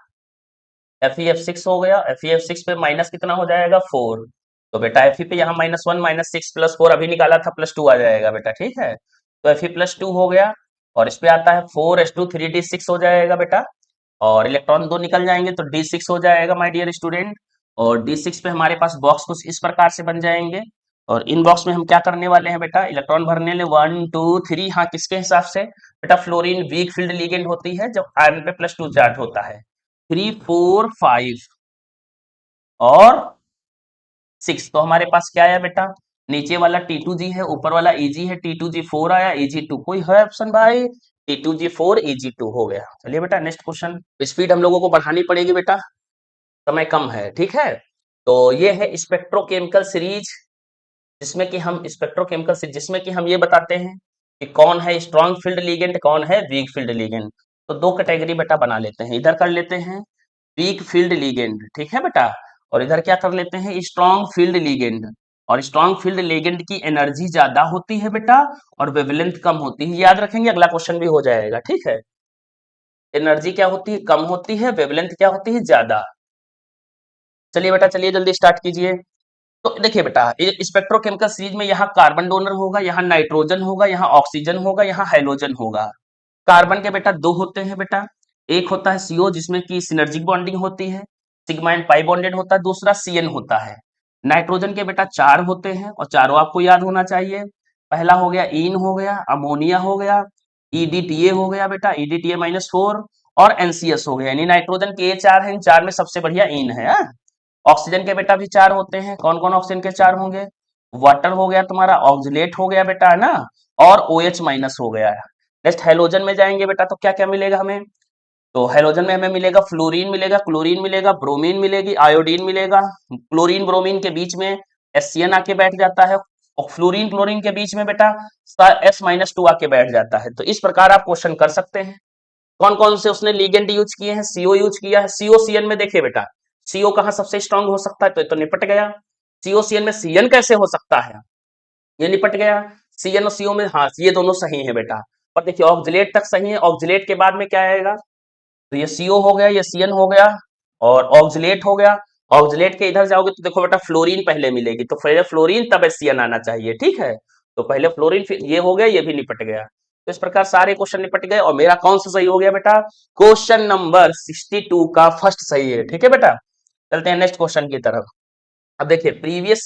FeF6 हो गया, FeF6 पे माइनस कितना हो जाएगा 4, तो बेटा Fe पे यहाँ -1 -6 +4 अभी निकाला था +2 आ जाएगा बेटा, ठीक है। तो Fe +2 हो गया और इस पे आता है 4s2 3d6 हो जाएगा बेटा, और इलेक्ट्रॉन 2 निकल जाएंगे तो d6 हो जाएगा माय डियर स्टूडेंट। और d6 पे हमारे पास बॉक्स कुछ इस प्रकार से बन जाएंगे, और इन बॉक्स में हम क्या करने वाले हैं बेटा, इलेक्ट्रॉन भरने ले 1 2 3, हाँ किसके हिसाब से बेटा, फ्लोरीन वीक फील्ड लिगेंड होती है जब आयरन पे +2 चार्ज होता है। 3 4 5 और 6, तो हमारे पास क्या आया बेटा, नीचे वाला T2G है, ऊपर वाला Eg है, T2G4 आया, Eg2 कोई है ऑप्शन भाई, T2G4 Eg2 हो गया। चलिए बेटा नेक्स्ट क्वेश्चन, स्पीड हम लोगों को बढ़ानी पड़ेगी बेटा, समय कम है, ठीक है। तो ये है स्पेक्ट्रोकेमिकल सीरीज, जिसमें कि हम ये बताते हैं कि कौन है स्ट्रॉन्ग फील्ड लिगेंड, कौन है वीक फील्ड लिगेंड। तो दो कैटेगरी बेटा बना लेते हैं, इधर कर लेते हैं वीक फील्ड लिगेंड, ठीक है बेटा, और इधर क्या कर लेते हैं स्ट्रॉन्ग फील्ड लिगेंड। और स्ट्रॉन्ग फील्ड लिगेंड की एनर्जी ज्यादा होती है बेटा और वेवलेंथ कम होती है, याद रखेंगे अगला क्वेश्चन भी हो जाएगा, ठीक है। एनर्जी क्या होती है कम होती है, वेवलेंथ क्या होती है ज्यादा। चलिए बेटा चलिए जल्दी स्टार्ट कीजिए। तो देखिए बेटा स्पेक्ट्रोकेमिकल सीरीज में यहाँ कार्बन डोनर होगा, यहाँ नाइट्रोजन होगा, यहाँ ऑक्सीजन होगा, यहाँ हाइड्रोजन होगा। कार्बन के बेटा दो होते हैं बेटा, एक होता है सीओ जिसमें की सिनर्जिक बॉन्डिंग होती है, सिग्मा एंड पाई बॉन्डेड होता है, दूसरा सीएन होता है। नाइट्रोजन के बेटा चार होते हैं और चारों आपको याद होना चाहिए। पहला हो गया इन हो गया, अमोनिया हो गया, ईडीटीए हो गया बेटा, ईडीटीए-4, और एनसीएस हो गया, यानी नाइट्रोजन के ये चार हैं, इन चार में सबसे बढ़िया इन है। ऑक्सीजन के बेटा भी चार होते हैं, कौन कौन ऑक्सीजन के चार होंगे, वाटर हो गया तुम्हारा, ऑक्सीलेट हो गया बेटा है ना, और OH- हो गया। नेक्स्ट हेलोजन में जाएंगे बेटा तो क्या क्या मिलेगा हमें, तो हेलोजन में हमें मिलेगा फ्लोरीन मिलेगा, क्लोरीन मिलेगा, ब्रोमीन मिलेगी, आयोडीन मिलेगा। क्लोरीन ब्रोमीन के बीच में HCN आके बैठ जाता है, और फ्लोरीन क्लोरीन के बीच में बेटा S-2 आके बैठ जाता है। तो इस प्रकार आप क्वेश्चन कर सकते हैं। कौन कौन से उसने लिगेंड यूज किए हैं, CO यूज किया है। COCN में देखिए बेटा, CO कहाँ सबसे स्ट्रांग हो सकता है, तो ये तो निपट गया। COCN में CN कैसे हो सकता है, ये निपट गया। CN और CO में हाँ ये दोनों सही है बेटा, पर देखिए ऑक्जिलेट तक सही है, ऑक्जिलेट के बाद में क्या आएगा, तो ये CO हो गया, ये CN हो गया, और ऑक्जिलेट हो गया। ऑक्जिलेट के इधर जाओगे तो देखो बेटा फ्लोरीन पहले मिलेगी, तो पहले फ्लोरीन तब HCN आना चाहिए, ठीक है। तो पहले फ्लोरीन, फिर ये हो गया, ये भी निपट गया। तो इस प्रकार सारे क्वेश्चन निपट गए, और मेरा कौन सा सही हो गया बेटा, क्वेश्चन नंबर 62 का फर्स्ट सही है, ठीक है बेटा। चलते हैं नेक्स्ट क्वेश्चन की तरफ। अब देखिए प्रीवियस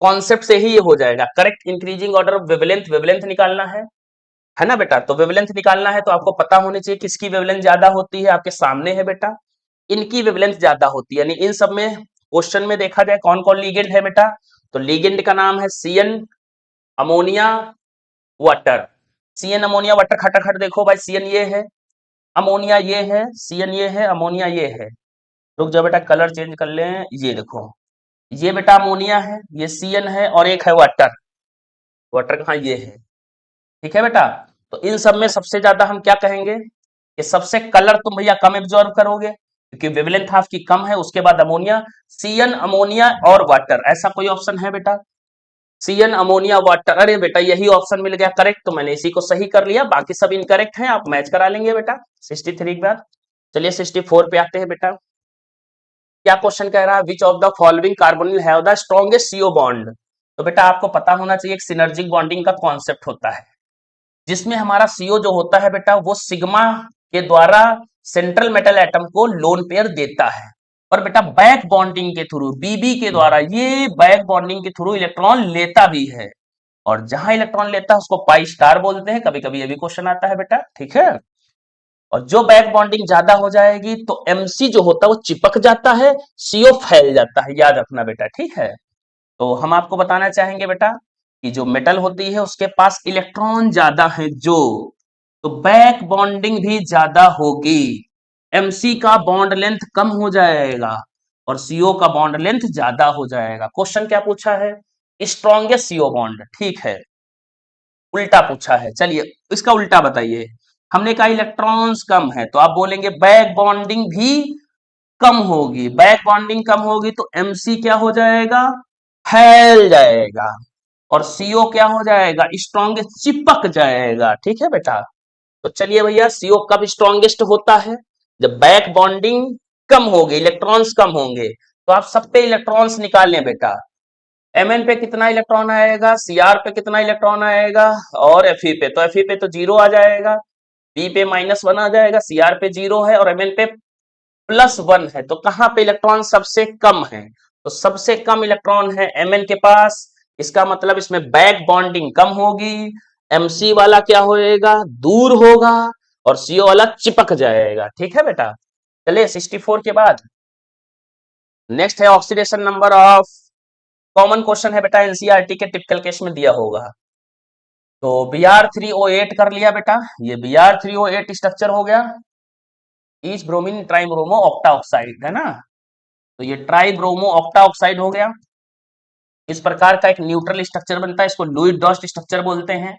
कॉन्सेप्ट से ही ये हो जाएगा। Correct increasing order of wavelength, wavelength निकालना है ना बेटा। तो वेवलेंथ निकालना है तो आपको पता होनी चाहिए किसकी वेवलेंथ ज्यादा होती है, आपके सामने है बेटा, इनकी वेवलेंथ ज्यादा होती है। यानी इन सब में क्वेश्चन में देखा जाए कौन कौन लिगेंड है बेटा, तो लिगेंड का नाम है CN ammonia water. CN ammonia water, खटाखट देखो भाई, CN ये है, अमोनिया ये है, CN ये है, अमोनिया ये है। रुक जाओ बेटा कलर चेंज कर लें, ये देखो, ये बेटा अमोनिया है, ये CN है, और एक है वाटर। वाटर कहाँ, ये है, ठीक है बेटा। तो इन सब में सबसे ज्यादा हम क्या कहेंगे, ये सबसे कलर तुम भैया कम एब्जॉर्व करोगे क्योंकि वेवलेंथ आपकी कम है। उसके बाद अमोनिया, CN अमोनिया और वाटर, ऐसा कोई ऑप्शन है बेटा, CN अमोनिया वाटर, अरे बेटा यही ऑप्शन मिल गया करेक्ट, तो मैंने इसी को सही कर लिया, बाकी सब इनकरेक्ट हैं, आप मैच करा लेंगे बेटा 63 के बाद। चलिए 64 पे आते हैं बेटा। क्या क्वेश्चन कह रहा है, which of the following carbonyl have the strongest CO bond. तो बेटा आपको पता होना चाहिए एक सिनर्जिक बॉन्डिंग का कॉन्सेप्ट होता है, जिसमें हमारा CO जो होता है बेटा वो सिग्मा के द्वारा सेंट्रल मेटल एटम को लोन पेयर देता है, और बेटा बैक बॉन्डिंग के थ्रू BB के द्वारा ये बैक बॉन्डिंग के थ्रू इलेक्ट्रॉन लेता भी है, और जहां इलेक्ट्रॉन लेता है उसको पाई स्टार बोलते हैं। कभी कभी ये भी क्वेश्चन आता है बेटा, ठीक है। और जो बैक बॉन्डिंग ज्यादा हो जाएगी तो MC जो होता है वो चिपक जाता है, CO फैल जाता है, याद रखना बेटा, ठीक है। तो हम आपको बताना चाहेंगे बेटा कि जो मेटल होती है उसके पास इलेक्ट्रॉन ज्यादा है जो, तो बैक बॉन्डिंग भी ज्यादा होगी, MC का बॉन्ड लेंथ कम हो जाएगा और CO का बॉन्ड लेंथ ज्यादा हो जाएगा। क्वेश्चन क्या पूछा है, स्ट्रॉन्गेस्ट CO बॉन्ड, ठीक है, उल्टा पूछा है। चलिए इसका उल्टा बताइए, हमने कहा इलेक्ट्रॉन्स कम है तो आप बोलेंगे बैक बॉन्डिंग भी कम होगी, बैक बॉन्डिंग कम होगी तो MC क्या हो जाएगा, फैल जाएगा, और CO क्या हो जाएगा, स्ट्रॉन्गेस्ट चिपक जाएगा, ठीक है बेटा। तो चलिए भैया CO कब स्ट्रॉन्गेस्ट होता है, जब बैक बॉन्डिंग कम होगी, इलेक्ट्रॉन्स कम होंगे। तो आप सब पे इलेक्ट्रॉन्स निकाल लें बेटा, Mn पे कितना इलेक्ट्रॉन आएगा, Cr पे कितना इलेक्ट्रॉन आएगा, और Fe पे, तो Fe पे तो 0 आ जाएगा, B पे -1 आ जाएगा, Cr पे 0 है और Mn पे +1 है। तो कहां पे इलेक्ट्रॉन सबसे कम है, तो सबसे कम इलेक्ट्रॉन है Mn के पास, इसका मतलब इसमें बैक बॉन्डिंग कम होगी, MC वाला क्या होएगा, दूर होगा, और CO वाला चिपक जाएगा, ठीक है बेटा। चलिए 64 के बाद नेक्स्ट है oxidation number of, common question है बेटा, NCERT के टिपिकल केस में दिया होगा। तो Br3O8 कर लिया बेटा, ये Br3O8 स्ट्रक्चर हो गया, each bromine tribromo octa oxide है ना, तो ये ट्राइब्रोमो ऑक्टा ऑक्साइड हो गया। इस प्रकार का एक न्यूट्रल स्ट्रक्चर बनता है, इसको लुईस डॉस्ट स्ट्रक्चर बोलते हैं।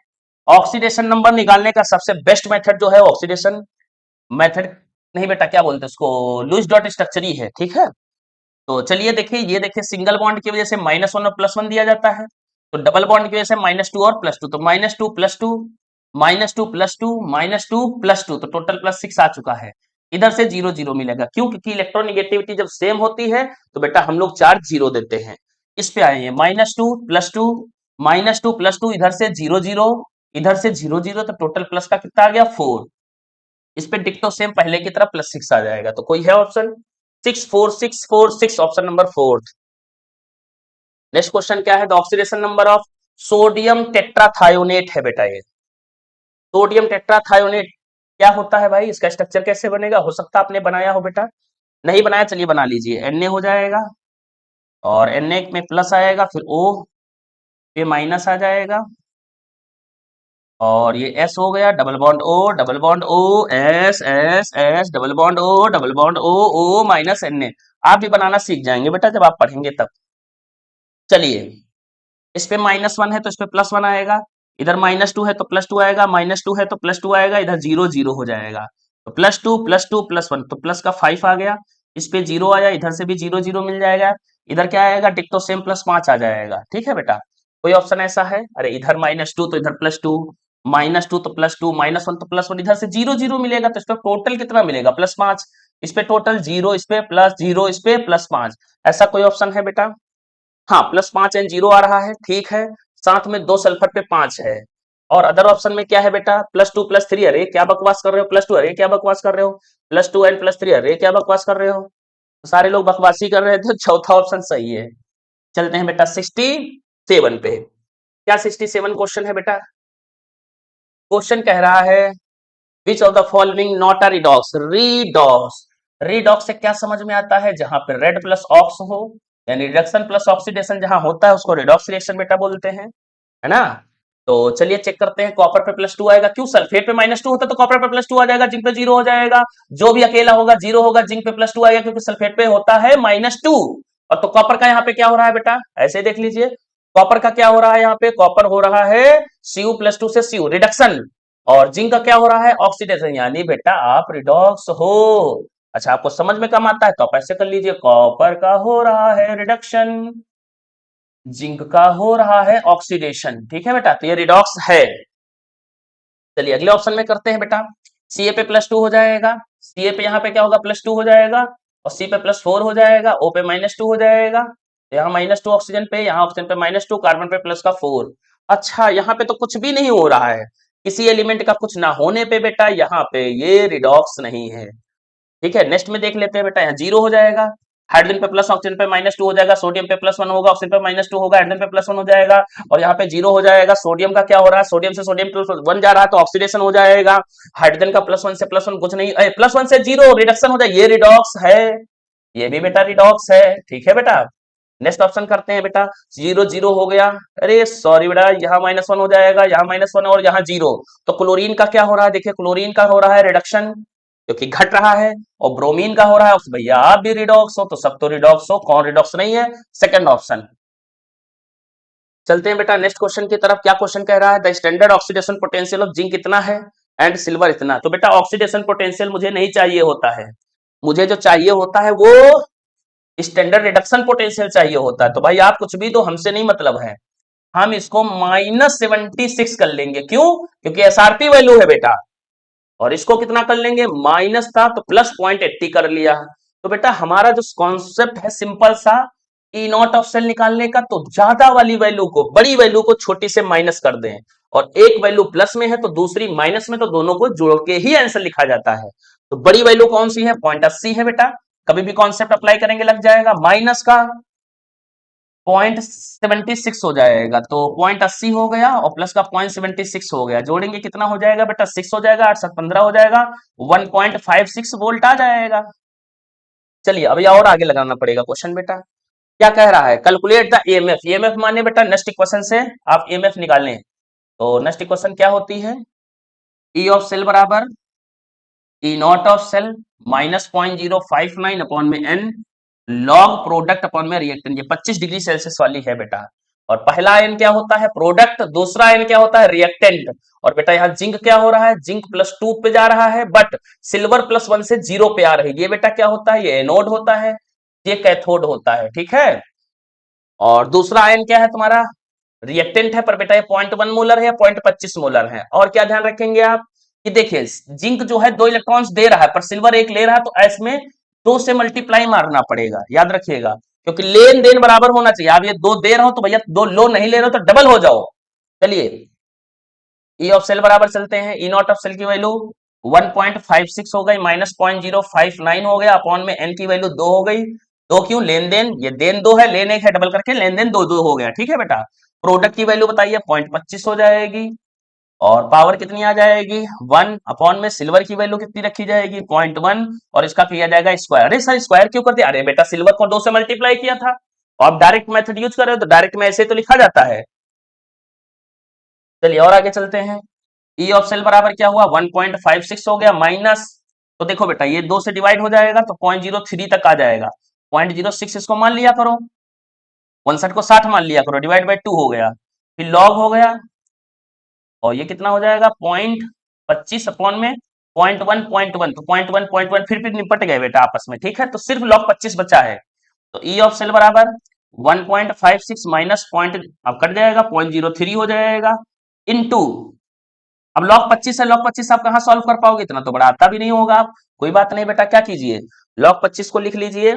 ऑक्सीडेशन नंबर निकालने का सबसे बेस्ट मेथड जो है ऑक्सीडेशन मेथड, नहीं बेटा क्या बोलते हैं उसको, लुईस डॉट स्ट्रक्चर ही है, ठीक है। तो चलिए देखिए, ये देखिए सिंगल बॉन्ड की वजह से -1 और +1 दिया जाता है, तो डबल बॉन्ड की वजह से -2 और +2, तो -2 +2 -2 +2 -2 +2, तो टोटल +6 आ चुका है। इधर से 0 0 मिलेगा, क्यों, क्योंकि इलेक्ट्रोनिगेटिविटी जब सेम होती है तो बेटा हम लोग चार्ज 0 देते हैं। इस पे आए हैं -2 +2 -2 +2, इधर से 0 0, इधर से 0 0, तो टोटल प्लस का कितना आ गया 4। इस पे डिक्टो सेम पहले की तरह +6 आ जाएगा, तो कोई है option 6 4 6 4 6, option number 4। Next question क्या है, the oxidation number of sodium tetrathionate है बेटा, ये सोडियम टेट्राथायोनेट क्या होता है भाई, इसका स्ट्रक्चर कैसे बनेगा, हो सकता है आपने बनाया हो बेटा, नहीं बनाया चलिए बना लीजिए। Na हो जाएगा और Na में प्लस आएगा, फिर O पे माइनस आ जाएगा, और ये एस हो गया, double bond O, S S S, double bond O minus N A. आप भी बनाना सीख जाएंगे बेटा जब आप पढ़ेंगे तब। चलिए, इस पे -1 है तो इस पे +1 आएगा, इधर -2 है तो +2 आएगा, -2 है तो +2 आएगा, इधर 0 0 हो जाएगा, तो +2 +2 +1 तो प्लस का 5 आ गया, इस पे 0 आया, इधर से भी 0 0 मिल जाएगा, इधर क्या आएगा, टिक सेम +5 आ जाएगा। ठीक है बेटा, कोई ऑप्शन ऐसा है? अरे इधर -2 तो इधर +2, -2 तो +2, -1 तो +1, इधर से 0 0 मिलेगा, तो इस पे टोटल कितना मिलेगा, +5, इस पे टोटल 0, इस पे +0, इस पे +5। ऐसा कोई ऑप्शन है बेटा? हाँ, +5 एंड 0 आ रहा है, ठीक है, साथ में 2 सल्फर पे 5 है। और अदर ऑप्शन में क्या है बेटा, +2 +3, अरे क्या बकवास कर रहे हो, +2, अरे क्या बकवास कर रहे हो, +2 एंड +3, अरे क्या बकवास कर रहे हो। तो सारे लोग बकवासी कर रहे थे, चौथा ऑप्शन सही है। चलते हैं बेटा 67 पे। क्या 67 क्वेश्चन है बेटा? क्वेश्चन कह रहा है which of the following not a redox, redox. Redox से क्या समझ में आता है, जहां पे रेड प्लस ऑक्स हो, यानी रिडक्शन प्लस ऑक्सीडेशन जहां होता है उसको रिडॉक्स रिएक्शन बेटा बोलते हैं, है ना। तो चलिए चेक करते हैं, कॉपर पे +2 आएगा, क्यों, सल्फेट पे -2 होता तो कॉपर पे +2 आ जाएगा, जिंक पे 0 हो जाएगा, जो भी अकेला होगा 0 होगा, जिंक पे +2 आएगा क्योंकि सल्फेट पे होता है -2। और तो कॉपर का यहाँ पे क्या हो रहा है बेटा, ऐसे देख लीजिए, कॉपर का क्या हो रहा है, यहाँ पे कॉपर हो रहा है Cu+2 से Cu रिडक्शन, और जिंक का क्या हो रहा है, ऑक्सीडेशन, यानी बेटा आप रिडॉक्स हो। अच्छा, आपको समझ में कम आता है तो आप ऐसे कर लीजिए, कॉपर का हो रहा है रिडक्शन, जिंक का हो रहा है ऑक्सीडेशन। ठीक है बेटा, तो ये रिडॉक्स है। चलिए अगले ऑप्शन में करते हैं बेटा, सी ए पे +2 हो जाएगा, सी ए पे यहाँ पे क्या होगा, +2 हो जाएगा, और सी पे +4 हो जाएगा, ओ पे -2 हो जाएगा, तो यहाँ -2 ऑक्सीजन पे, यहाँ ऑक्सीजन पे -2, कार्बन पे प्लस का 4। अच्छा, यहाँ पे तो कुछ भी नहीं हो रहा है, किसी एलिमेंट का कुछ ना होने पे बेटा यहाँ पे ये रिडॉक्स नहीं है। ठीक है, नेक्स्ट में देख लेते हैं बेटा, यहाँ 0 हो जाएगा, हाइड्रोजन पे प्लस, ऑक्सीजन पे -2 हो जाएगा, सोडियम पे +1 होगा, ऑक्सीजन पे -2 होगा, हाइड्रोजन पे +1 हो जाएगा, और यहाँ पे 0 हो जाएगा। सोडियम का क्या हो रहा है, सोडियम से सोडियम +1 जा रहा है तो ऑक्सीडेशन हो जाएगा, हाइड्रोजन का +1 से +1 कुछ नहीं, +1 से 0 रिडक्शन हो जाए, ये रिडॉक्स है, ये भी बेटा रिडॉक्स है। ठीक है बेटा, नेक्स्ट ऑप्शन करते हैं बेटा, 0 0 हो गया, अरे सॉरी बेटा, यहाँ -1 हो जाएगा, यहाँ -1 और यहाँ 0, तो क्लोरीन का क्या हो रहा है, देखिए क्लोरीन का हो रहा है रिडक्शन, क्योंकि घट रहा है, और ब्रोमीन का हो रहा है, भैया आप भी रिडॉक्स हो तो सब तो रिडॉक्स हो, कौन रिडॉक्स नहीं है, सेकंड ऑप्शन। चलते हैं बेटा नेक्स्ट क्वेश्चन की तरफ, क्या क्वेश्चन कह रहा है, the standard oxidation potential of zinc कितना है एंड सिल्वर इतना। तो बेटा ऑक्सीडेशन पोटेंशियल मुझे नहीं चाहिए होता है, मुझे जो चाहिए होता है वो स्टैंडर्ड रिडक्शन पोटेंशियल चाहिए होता है। तो भाई आप कुछ भी तो हमसे नहीं मतलब है, हम इसको -76 कर लेंगे, क्यों, क्योंकि एसआरपी वैल्यू है बेटा, और इसको कितना कर लेंगे, माइनस था तो +0.80 कर लिया। तो बेटा हमारा जो कॉन्सेप्ट है सिंपल सा, ई नॉट ऑफ सेल निकालने का, तो ज्यादा वाली वैल्यू को, बड़ी वैल्यू को छोटी से माइनस कर दें, और एक वैल्यू प्लस में है तो दूसरी माइनस में, तो दोनों को जोड़ के ही आंसर लिखा जाता है। तो बड़ी वैल्यू कौन सी है, 0.80 है बेटा, कभी भी कॉन्सेप्ट अप्लाई करेंगे लग जाएगा, माइनस का 0.76 हो जाएगा, तो 0.80 हो गया और प्लस का 0.76 हो गया, जोड़ेंगे कितना हो जाएगा बेटा, 6 हो जाएगा, 8 7 15 हो जाएगा, 1.56 वोल्ट आ जाएगा। चलिए अभी और आगे लगाना पड़ेगा क्वेश्चन बेटा, क्या कह रहा है, कैलकुलेट द ईएमएफ, ईएमएफ माने बेटा नेक्स्ट इक्वेशन से आप ईएमएफ निकालें, तो नेक्स्ट इक्वेशन क्या होती है, ई ऑफ सेल बराबर E naught of cell -0.059 upon में एन लॉग प्रोडक्ट अपॉन में रिएक्टेंट, ये 25 डिग्री सेल्सियस वाली है बेटा, और पहला आयन क्या होता है, प्रोडक्ट, दूसरा आयन क्या होता है, रिएक्टेंट, और बेटा यहाँ जिंक क्या हो रहा है, जिंक +2 पे जा रहा है, बट सिल्वर +1 से 0 पे आ रही है, ये बेटा क्या होता है, ये एनोड होता है, ये कैथोड होता है। ठीक है, और दूसरा आयन क्या है तुम्हारा, रिएक्टेंट है, पर बेटा ये 0.1 मोलर है, 0.25 मोलर है। और क्या ध्यान रखेंगे आप कि देखिए जिंक जो है 2 इलेक्ट्रॉन्स दे रहा है पर सिल्वर 1 ले रहा है, तो इसमें 2 से मल्टीप्लाई मारना पड़ेगा, याद रखिएगा, क्योंकि लेन देन बराबर होना चाहिए, आप ये 2 दे रहे हो तो भैया 2 लो, नहीं ले रहे हो तो डबल हो जाओ। चलिए ई ऑफ सेल बराबर चलते हैं, ई नॉट ऑफ सेल की वैल्यू 1.56 हो गई, -0.059 हो गया, अपॉन में एन की वैल्यू 2 हो गई, दो क्यों, लेन देन, ये देन 2 है, लेन 1 है, डबल करके लेन देन 2 2 हो गया। ठीक है बेटा, प्रोडक्ट की वैल्यू बताइए 0.25 हो जाएगी, और पावर कितनी आ जाएगी 1, अपॉन में सिल्वर की वैल्यू कितनी रखी जाएगी 0.1, और इसका किया जाएगा स्क्वायर। अरे सर स्क्वायर क्यों कर दिया, अरे बेटा सिल्वर को 2 से मल्टीप्लाई किया था, और आप डायरेक्ट मेथड यूज कर रहे हो तो डायरेक्ट में ऐसे तो लिखा जाता है। चलिए और आगे चलते हैं, ई ऑफ सेल बराबर क्या हुआ 1.56 हो गया माइनस, तो देखो बेटा ये 2 से डिवाइड हो जाएगा तो 0.03 तक आ जाएगा, 0.06 इसको मान लिया करो, 59 को 60 मान लिया करो, डिवाइड बाई 2 हो गया, फिर लॉग हो गया, और ये कितना हो जाएगा 0.25 अपॉन में 0.1 तो 0.1 फिर निपट गए बेटा आपस में, ठीक है, तो सिर्फ लॉग 25 बचा है, तो ई ऑफ सेल बराबर 1.56 माइनस पॉइंट, अब कट जाएगा 0.03 हो जाएगा, इनटू, अब लॉग 25 है, लॉग 25 आप कहाँ सॉल्व कर पाओगे, इतना तो बड़ा आता भी नहीं होगा आप, कोई बात नहीं बेटा, क्या कीजिए लॉग 25 को लिख लीजिए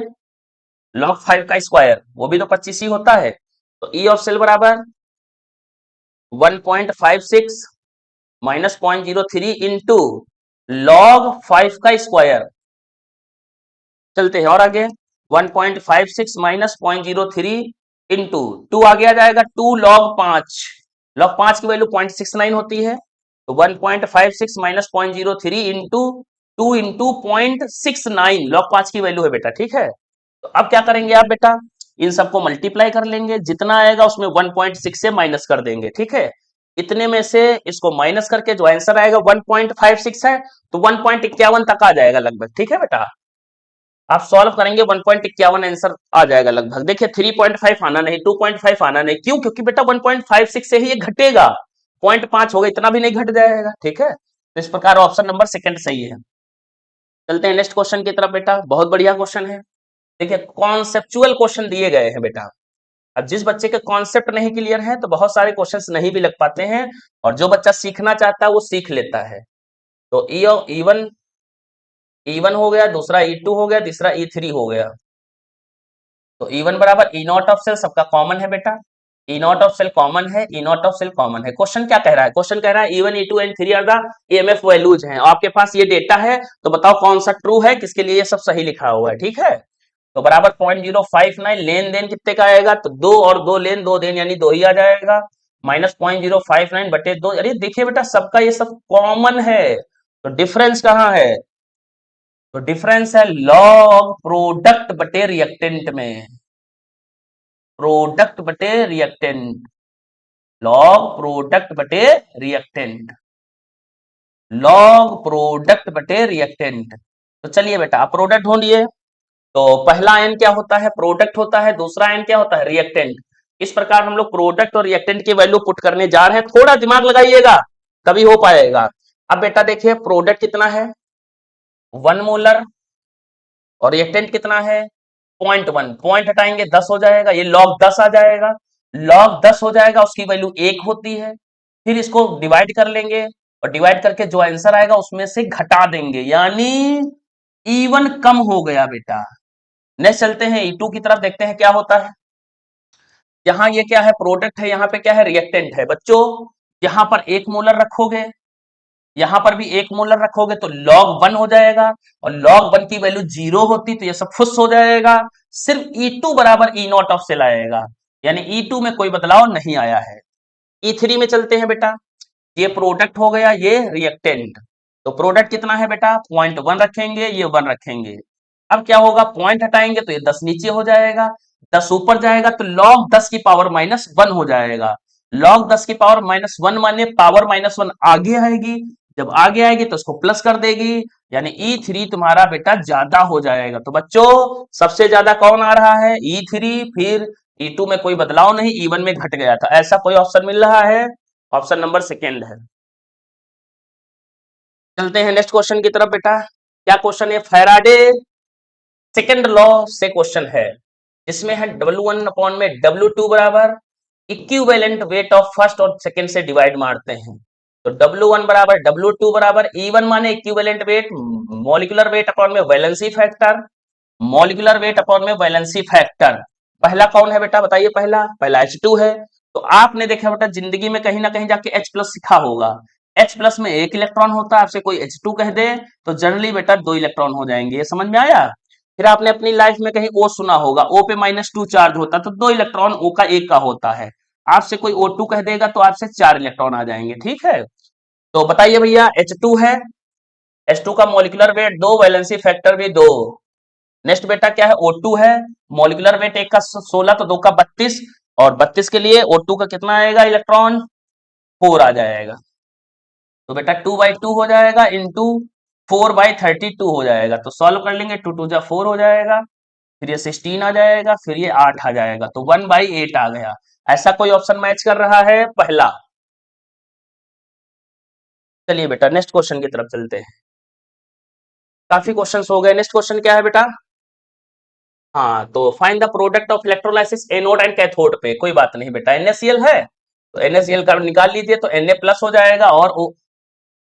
log 5 का स्क्वायर, वो भी तो 25 ही होता है, तो ई ऑफ सेल बराबर 1.56 माइनस 0.03 इंटू लॉग 5 का स्क्वायर, चलते हैं और आगे 1.56 माइनस 0.03 इंटू 2 आगे आ जाएगा 2 लॉग 5, लॉग 5 की वैल्यू 0.69 होती है, तो 1.56 माइनस 0.03 इंटू 2 इंटू 0.69 लॉग 5 की वैल्यू है बेटा, ठीक है, तो अब क्या करेंगे आप बेटा, इन सबको मल्टीप्लाई कर लेंगे, जितना आएगा उसमें 1.6 से माइनस कर देंगे, ठीक है, इतने में से इसको माइनस करके जो आंसर आएगा 1.56 है, तो 1.51 तक आ जाएगा लगभग, ठीक है बेटा, आप सॉल्व करेंगे 1.51 आंसर आ जाएगा लगभग, देखिए 3.5 आना नहीं, 2.5 आना नहीं, क्यों, क्योंकि बेटा 1.56 से ही ये घटेगा, 0.5 होगा, इतना भी नहीं घट जाएगा, ठीक है, तो इस प्रकार ऑप्शन नंबर सेकंड सही है। चलते हैं नेक्स्ट क्वेश्चन की तरफ बेटा, बहुत बढ़िया क्वेश्चन है, देखिए कॉन्सेप्चुअल क्वेश्चन दिए गए हैं बेटा, अब जिस बच्चे के कॉन्सेप्ट नहीं क्लियर है तो बहुत सारे क्वेश्चंस नहीं भी लग पाते हैं, और जो बच्चा सीखना चाहता है वो सीख लेता है, तो ई वन हो गया, दूसरा ई2 हो गया, तीसरा ई3 हो गया, तो ई1 बराबर ई नॉट ऑफ सेल सबका कॉमन है बेटा, E naught of cell common है, E naught of cell common है, क्वेश्चन क्या कह रहा है, क्वेश्चन कह रहा है ई1 ई2 and 3 are the EMF values हैं, और आपके पास ये डेटा है, तो बताओ कौन सा ट्रू है, किसके लिए ये सब सही लिखा हुआ है, ठीक है, तो बराबर 0.059, लेन देन कितने का आएगा, तो 2 और 2 लेन 2 देन यानी 2 ही आ जाएगा, माइनस 0.059 बटे 2, अरे देखिए बेटा सबका ये सब कॉमन है, तो डिफरेंस कहाँ है, तो डिफरेंस है लॉग प्रोडक्ट बटे रिएक्टेंट में, प्रोडक्ट बटे रिएक्टेंट, लॉग प्रोडक्ट बटे रिएक्टेंट, लॉग प्रोडक्ट बटे रिएक्टेंट, तो चलिए बेटा आप प्रोडक्ट ढूंढिए, तो पहला आयन क्या होता है, प्रोडक्ट होता है, दूसरा आयन क्या होता है, रिएक्टेंट, इस प्रकार हम लोग प्रोडक्ट और रिएक्टेंट की वैल्यू पुट करने जा रहे हैं, थोड़ा दिमाग लगाइएगा तभी हो पाएगा। अब बेटा देखिए प्रोडक्ट कितना है 1 मोलर, और रिएक्टेंट कितना है 0.1, पॉइंट हटाएंगे 10 हो जाएगा, ये लॉग 10 आ जाएगा, लॉग 10 हो जाएगा, उसकी वैल्यू 1 होती है, फिर इसको डिवाइड कर लेंगे, और डिवाइड करके जो आंसर आएगा उसमें से घटा देंगे, यानी ई1 कम हो गया बेटा। नेक्स्ट चलते हैं ई2 की तरफ, देखते हैं क्या होता है, यहाँ ये क्या है प्रोडक्ट है, यहाँ पे क्या है रिएक्टेंट है बच्चों, यहाँ पर 1 मोलर रखोगे, यहाँ पर भी 1 मोलर रखोगे तो log 1 हो जाएगा, और log 1 की वैल्यू 0 होती तो ये सब फुस हो जाएगा, सिर्फ E2 बराबर ई नॉट ऑफ सेल आएगा, यानी E2 में कोई बदलाव नहीं आया है। E3 में चलते हैं बेटा, ये प्रोडक्ट हो गया, ये रिएक्टेंट, तो प्रोडक्ट कितना है बेटा 0.1 रखेंगे, ये 1 रखेंगे, अब क्या होगा पॉइंट हटाएंगे तो ये 10 नीचे हो जाएगा, 10 ऊपर जाएगा तो log 10 की पावर -1 हो जाएगा, log 10 की पावर -1 माने पावर -1 आगे आएगी, जब आगे आएगी तो उसको प्लस कर देगी, यानी E3 तुम्हारा बेटा ज्यादा हो जाएगा, तो बच्चों सबसे ज्यादा कौन आ रहा है E3, फिर E2 में कोई बदलाव नहीं, E1 में घट गया था, ऐसा कोई ऑप्शन मिल रहा है, ऑप्शन नंबर सेकेंड है। चलते हैं नेक्स्ट क्वेश्चन की तरफ बेटा, क्या क्वेश्चन है, फैराडे सेकेंड लॉ से क्वेश्चन है, जिसमें है W1 अपॉन में W2 बराबर इक्विवेलेंट वेट ऑफ फर्स्ट और सेकेंड से डिवाइड मारते हैं, तो W1 बराबर W2 बराबर E1 माने equivalent weight, molecular weight upon में valency factor, molecular weight upon में वैलेंसी फैक्टर, पहला कौन है बेटा बताइए, पहला पहला H2 है, तो आपने देखा बेटा जिंदगी में कहीं ना कहीं जाके H प्लस सीखा होगा, H प्लस में 1 इलेक्ट्रॉन होता है, आपसे कोई H2 कह दे तो जनरली बेटा 2 इलेक्ट्रॉन हो जाएंगे, ये समझ में आया, फिर आपने अपनी लाइफ में कहीं O सुना होगा, O पे -2 चार्ज होता है तो 2 इलेक्ट्रॉन O का 1 का होता है, आपसे कोई O2 कह देगा तो आपसे 4 इलेक्ट्रॉन आ जाएंगे, ठीक है, तो बताइए भैया H2 है, H2 का मॉलिक्यूलर वेट 2, वैलेंसी फैक्टर भी 2, नेक्स्ट बेटा क्या है O2 है, मॉलिक्यूलर वेट 1 का 16 तो 2 का 32, और 32 के लिए O2 का कितना आएगा इलेक्ट्रॉन 4 आ जाएगा, तो बेटा 2/2 हो जाएगा इंटू 4/32 हो जाएगा। तो सॉल्व कर लेंगे, 2 2 जा 4 हो जाएगा, फिर ये 16 आ जाएगा, फिर ये 8 आ जाएगा, तो 1/8 आ गया। ऐसा कोई ऑप्शन मैच कर रहा है? पहला। चलिए बेटा नेक्स्ट क्वेश्चन की तरफ चलते हैं। काफी क्वेश्चंस हो गए। नेक्स्ट क्वेश्चन क्या है बेटा? हाँ, तो find the product of electrolysis anode and cathode पे। कोई बात नहीं बेटा, NaCl है तो NaCl का निकाल लीजिए, तो Na प्लस हो जाएगा और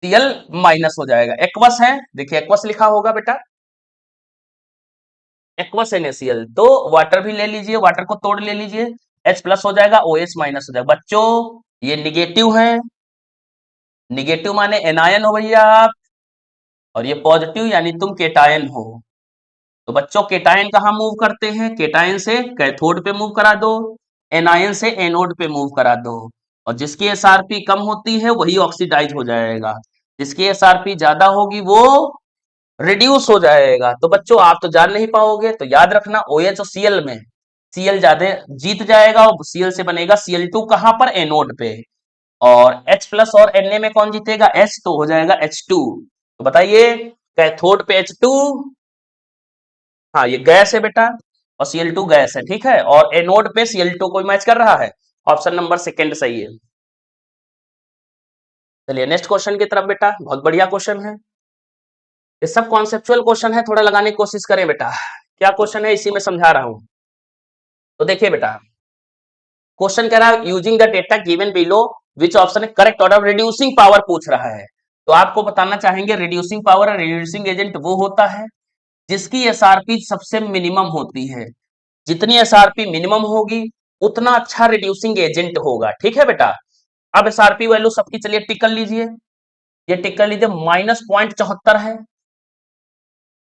Cl माइनस हो जाएगा। एक्वस है, देखिए एक्वस लिखा होगा बेटा, एक्वस NaCl। तो वाटर भी ले लीजिए, वाटर को तोड़ ले लीजिए, H प्लस हो जाएगा, OH माइनस हो जाएगा। बच्चों ये निगेटिव है, निगेटिव माने एनायन हो भैया आप, और ये पॉजिटिव यानी तुम केटायन हो। तो बच्चों केटायन कहाँ मूव करते हैं? केटायन से कैथोड पे मूव करा दो, एनायन से एनोड पे मूव करा दो, और जिसकी एसआरपी कम होती है वही ऑक्सीडाइज हो जाएगा, जिसकी एसआरपी ज्यादा होगी वो रिड्यूस हो जाएगा। तो बच्चों आप तो जान नहीं पाओगे, तो याद रखना OH और Cl में Cl ज्यादा जीत जाएगा, और Cl से बनेगा Cl2 कहां पर? एनोड पे। और H प्लस और Na में कौन जीतेगा? H, तो हो जाएगा H2। तो बताइए कैथोड पे H2, हाँ ये गैस है बेटा, और Cl2 गैस है, ठीक है, और एनोड पे Cl2 कोई मैच कर रहा है? ऑप्शन नंबर सेकंड सही है। चलिए नेक्स्ट क्वेश्चन की तरफ बेटा, बहुत बढ़िया क्वेश्चन है, ये सब कॉन्सेप्चुअल क्वेश्चन है, थोड़ा लगाने की कोशिश करें बेटा। क्या क्वेश्चन है इसी में समझा रहा हूं। तो देखिए बेटा, क्वेश्चन कह रहा है using the data given below which option है करेक्ट ऑर्डर रिड्यूसिंग पावर पूछ रहा है। तो आपको बताना चाहेंगे रिड्यूसिंग पावर, रिड्यूसिंग एजेंट वो होता है जिसकी एसआरपी सबसे मिनिमम होती है। जितनी एसआरपी मिनिमम होगी उतना अच्छा रिड्यूसिंग एजेंट होगा, ठीक है बेटा। अब एसआरपी वैल्यू सबकी चलिए टिक कर लीजिए, ये टिक कर लीजिए, -0.74 है,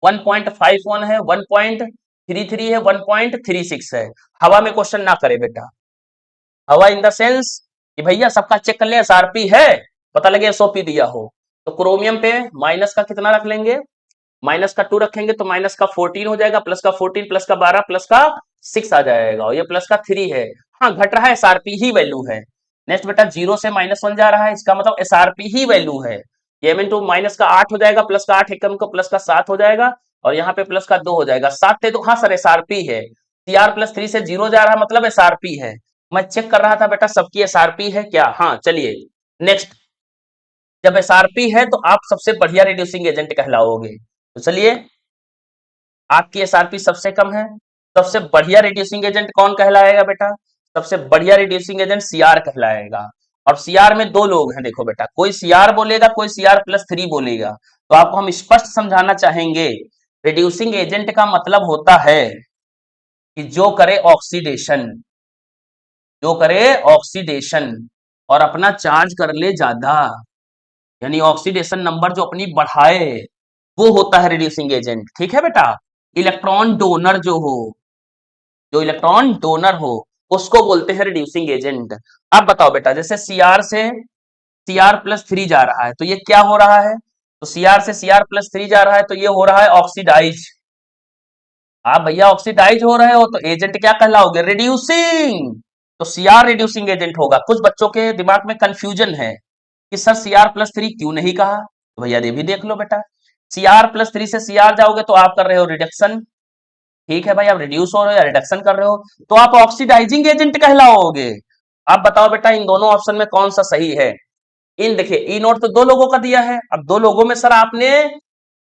1.51 है, 1.33 है, 1.36 है। हवा में क्वेश्चन ना करे बेटा, हवा इन द सेंस कि भैया सबका चेक कर ले एसआरपी है, पता लगे एसओपी दिया हो। तो क्रोमियम पे माइनस का कितना रख लेंगे? -2 रखेंगे तो -14 हो जाएगा, +14 +12 +6 आ जाएगा, और ये +3 है। हाँ घट रहा है, एसआरपी ही वैल्यू है। नेक्स्ट बेटा 0 से -1 जा रहा है, इसका मतलब एसआरपी ही वैल्यू है। ये मीन टू -8 हो जाएगा, +8 एकम को +7 हो जाएगा, और यहाँ पे +2 हो जाएगा, 7 थे तो हाँ सर एसआरपी है। CR+3 से 0 जा रहा है मतलब एसआरपी है। मैं चेक कर रहा था बेटा सबकी एसआरपी है क्या। हाँ चलिए नेक्स्ट, जब एसआरपी है तो आप सबसे बढ़िया रिड्यूसिंग एजेंट कहलाओगे। तो चलिए आपकी एसआरपी सबसे कम है, सबसे बढ़िया रिड्यूसिंग एजेंट कौन कहलाएगा बेटा? सबसे बढ़िया रिड्यूसिंग एजेंट सीआर कहलाएगा। और सीआर में दो लोग हैं, देखो बेटा, कोई सीआर बोलेगा, कोई CR+3 बोलेगा। तो आपको हम स्पष्ट समझाना चाहेंगे, रिड्यूसिंग एजेंट का मतलब होता है कि जो करे ऑक्सीडेशन, जो करे ऑक्सीडेशन और अपना चार्ज कर ले ज्यादा, यानी ऑक्सीडेशन नंबर जो अपनी बढ़ाए, वो होता है रिड्यूसिंग एजेंट, ठीक है बेटा। इलेक्ट्रॉन डोनर जो हो, जो इलेक्ट्रॉन डोनर हो उसको बोलते हैं रिड्यूसिंग एजेंट। अब बताओ बेटा, जैसे सीआर से CR+3 जा रहा है तो ये क्या हो रहा है? तो सीआर से CR+3 जा रहा है तो ये हो रहा है ऑक्सीडाइज। आप भैया ऑक्सीडाइज हो रहे हो तो एजेंट क्या कहलाओगे? रिड्यूसिंग। तो सीआर रिड्यूसिंग एजेंट होगा। कुछ बच्चों के दिमाग में कंफ्यूजन है कि सर CR+3 क्यों नहीं कहा, तो भैया ये भी देख लो बेटा, CR+3 से CR जाओगे तो आप कर रहे हो रिडक्शन, ठीक है भाई, आप रिड्यूस हो रहे हो या रिडक्शन कर रहे हो, तो आप ऑक्सीडाइजिंग एजेंट कहलाओगे। आप बताओ बेटा इन दोनों ऑप्शन में कौन सा सही है? इन देखिए ई नोट तो दो लोगों का दिया है, अब दो लोगों में सर आपने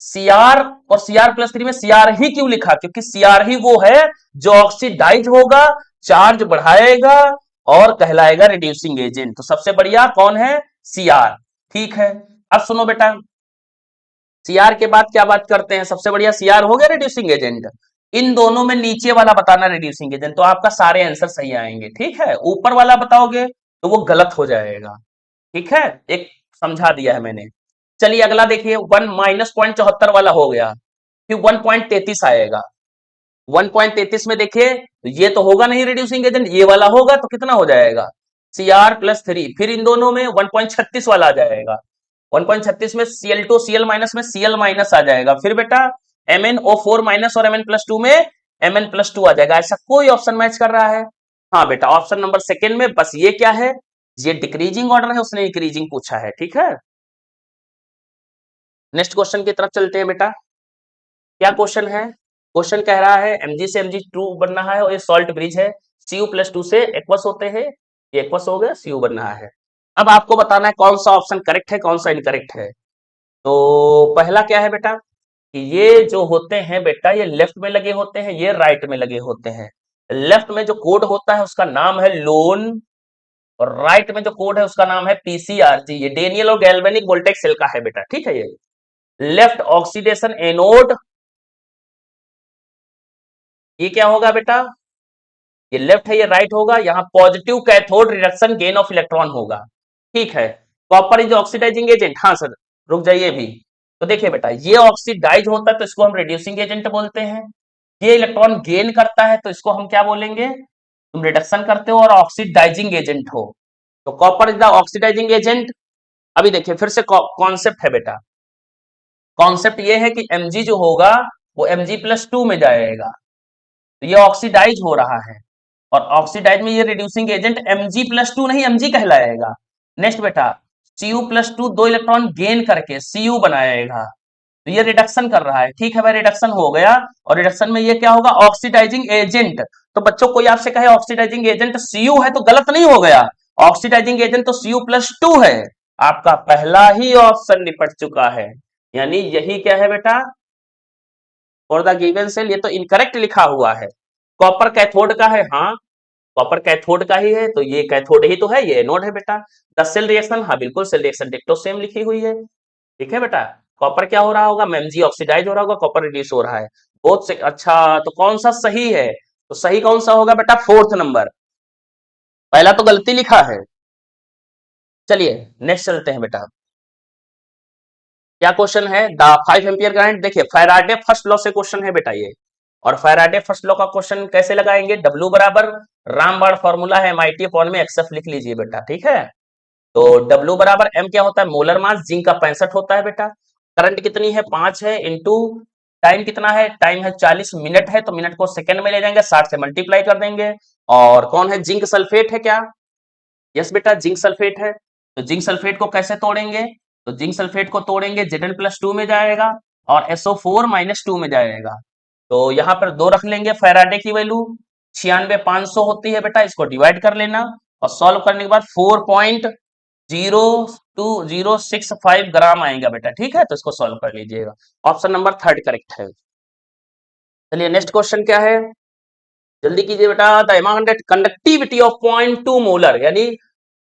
सीआर और CR+3 में सीआर ही क्यों लिखा? क्योंकि सीआर ही वो है जो ऑक्सीडाइज होगा, चार्ज बढ़ाएगा और कहलाएगा रिड्यूसिंग एजेंट। तो सबसे बढ़िया कौन है? सीआर, ठीक है। अब सुनो बेटा, सीआर के बाद क्या बात करते हैं? सबसे बढ़िया सीआर हो गया रिड्यूसिंग एजेंट। इन दोनों में नीचे वाला बताना रिड्यूसिंग एजेंट, तो आपका सारे आंसर सही आएंगे, ठीक है। ऊपर वाला बताओगे तो वो गलत हो जाएगा, ठीक है, एक समझा दिया है मैंने। चलिए अगला देखिए, 1 -0.74 वाला हो गया, फिर 1.33 आएगा। 1.33 में देखिए तो ये तो होगा नहीं रिड्यूसिंग एजेंट, ये वाला होगा, तो कितना हो जाएगा? CR+3। फिर इन दोनों में 1.36 वाला आ जाएगा, 1.36 में Cl2 Cl माइनस में Cl माइनस आ जाएगा, फिर बेटा MnO4 माइनस और Mn+2 में Mn+2 आ जाएगा। ऐसा कोई ऑप्शन मैच कर रहा है? हाँ बेटा ऑप्शन नंबर सेकंड में। बस ये क्या है, ये डिक्रीजिंग ऑर्डर है, उसने इंक्रीजिंग पूछा है, ठीक है। नेक्स्ट क्वेश्चन की तरफ चलते हैं बेटा। क्या क्वेश्चन है? क्वेश्चन कह रहा है Mg से Mg2 बन रहा है और ये सॉल्ट ब्रिज है, Cu+2 से एक्वस होते हैं, ये एक्वस हो गया, Cu बन रहा है। अब आपको बताना है कौन सा ऑप्शन करेक्ट है कौन सा इनकरेक्ट है। तो पहला क्या है बेटा कि ये जो होते हैं बेटा ये लेफ्ट में लगे होते हैं, ये राइट में लगे होते हैं। लेफ्ट में जो कोड होता है उसका नाम है लोन और राइट में जो कोड है उसका नाम है पीसीआरजी। ये डेनियल और गैल्वेनिक वोल्टेज सेल का है बेटा, ठीक है। ये लेफ्ट ऑक्सीडेशन एनोड, ये क्या होगा बेटा, ये लेफ्ट है ये राइट होगा, यहाँ positive cathode reduction gain of electron होगा, ठीक है। कॉपर इज ऑक्सीडाइजिंग एजेंट, हाँ सर रुक जाइए भी। तो देखिए बेटा ये ऑक्सीडाइज होता है तो इसको हम रिड्यूसिंग एजेंट बोलते हैं, ये इलेक्ट्रॉन गेन करता है तो इसको हम क्या बोलेंगे, तुम रिडक्शन करते हो और ऑक्सीडाइजिंग एजेंट हो, तो copper is the oxidising agent. अभी देखिए फिर से कॉन्सेप्ट है बेटा, कॉन्सेप्ट ये है कि Mg जो होगा वो Mg+2 में जाएगा, तो ये ऑक्सीडाइज हो रहा है और ऑक्सीडाइज में ये रिड्यूसिंग एजेंट Mg+2 नहीं Mg कहलाएगा। नेक्स्ट बेटा Cu+2 दो इलेक्ट्रॉन गेन करके Cu बनाएगा, तो ये रिडक्शन कर रहा है, ठीक है भाई रिडक्शन हो गया और रिडक्शन में ये क्या होगा ऑक्सीडाइजिंग एजेंट। तो बच्चों कोई आपसे कहे ऑक्सीडाइजिंग एजेंट Cu है तो गलत नहीं हो गया, ऑक्सीडाइजिंग एजेंट तो Cu+2 है, आपका पहला ही ऑप्शन निपट चुका है, यानी यही क्या है बेटा फॉर द गिवन सेल, ये तो इनकरेक्ट लिखा हुआ है। कॉपर कैथोड का है, हाँ कॉपर कैथोड का ही है तो ये कैथोड ही तो है, ये एनोड है बेटा। द सेल रिएक्शन, हाँ बिल्कुल सेल रिएक्शन डिक्टो सेम लिखी हुई है, ठीक है बेटा। कॉपर क्या हो रहा होगा, Mg ऑक्सीडाइज हो रहा होगा, कॉपर रिड्यूस हो रहा है, बहुत से। अच्छा तो कौन सा सही है, तो सही कौन सा होगा बेटा, फोर्थ नंबर, पहला तो गलती लिखा है। चलिए नेक्स्ट चलते हैं बेटा। क्या क्वेश्चन है, द 5 एम्पियर करंट, देखिए फैराडे फर्स्ट लॉ से क्वेश्चन है बेटा ये, और फैराडे फर्स्ट लॉ का क्वेश्चन कैसे लगाएंगे, W बराबर रामबाण फॉर्मूला है MIT अपॉन में XF लिख लीजिए बेटा, ठीक है। तो W बराबर M क्या होता है, मोलर मास, जिंक का 65 होता है बेटा, करंट कितनी है 5 है, इंटू टाइम कितना है, टाइम है 40 मिनट है, तो मिनट को सेकंड में ले जाएंगे, 60 से मल्टीप्लाई कर देंगे। और कौन है, जिंक सल्फेट है क्या, यस बेटा जिंक सल्फेट है। तो जिंक सल्फेट को कैसे तोड़ेंगे, तो जिंक सल्फेट को तोड़ेंगे Zn+2 में जाएगा और SO4-2 में जाएगा, तो यहां पर दो रख लेंगे, फैराडे की वैल्यू 96,500 होती है बेटा, इसको डिवाइड कर लेना और सॉल्व करने के बाद 4.02065 ग्राम आएगा बेटा, ठीक है। तो इसको सॉल्व कर लीजिएगा, ऑप्शन नंबर थर्ड करेक्ट है। चलिए नेक्स्ट क्वेश्चन क्या है, जल्दी कीजिए बेटा। The amount conductivity of 0.2 molar, यानी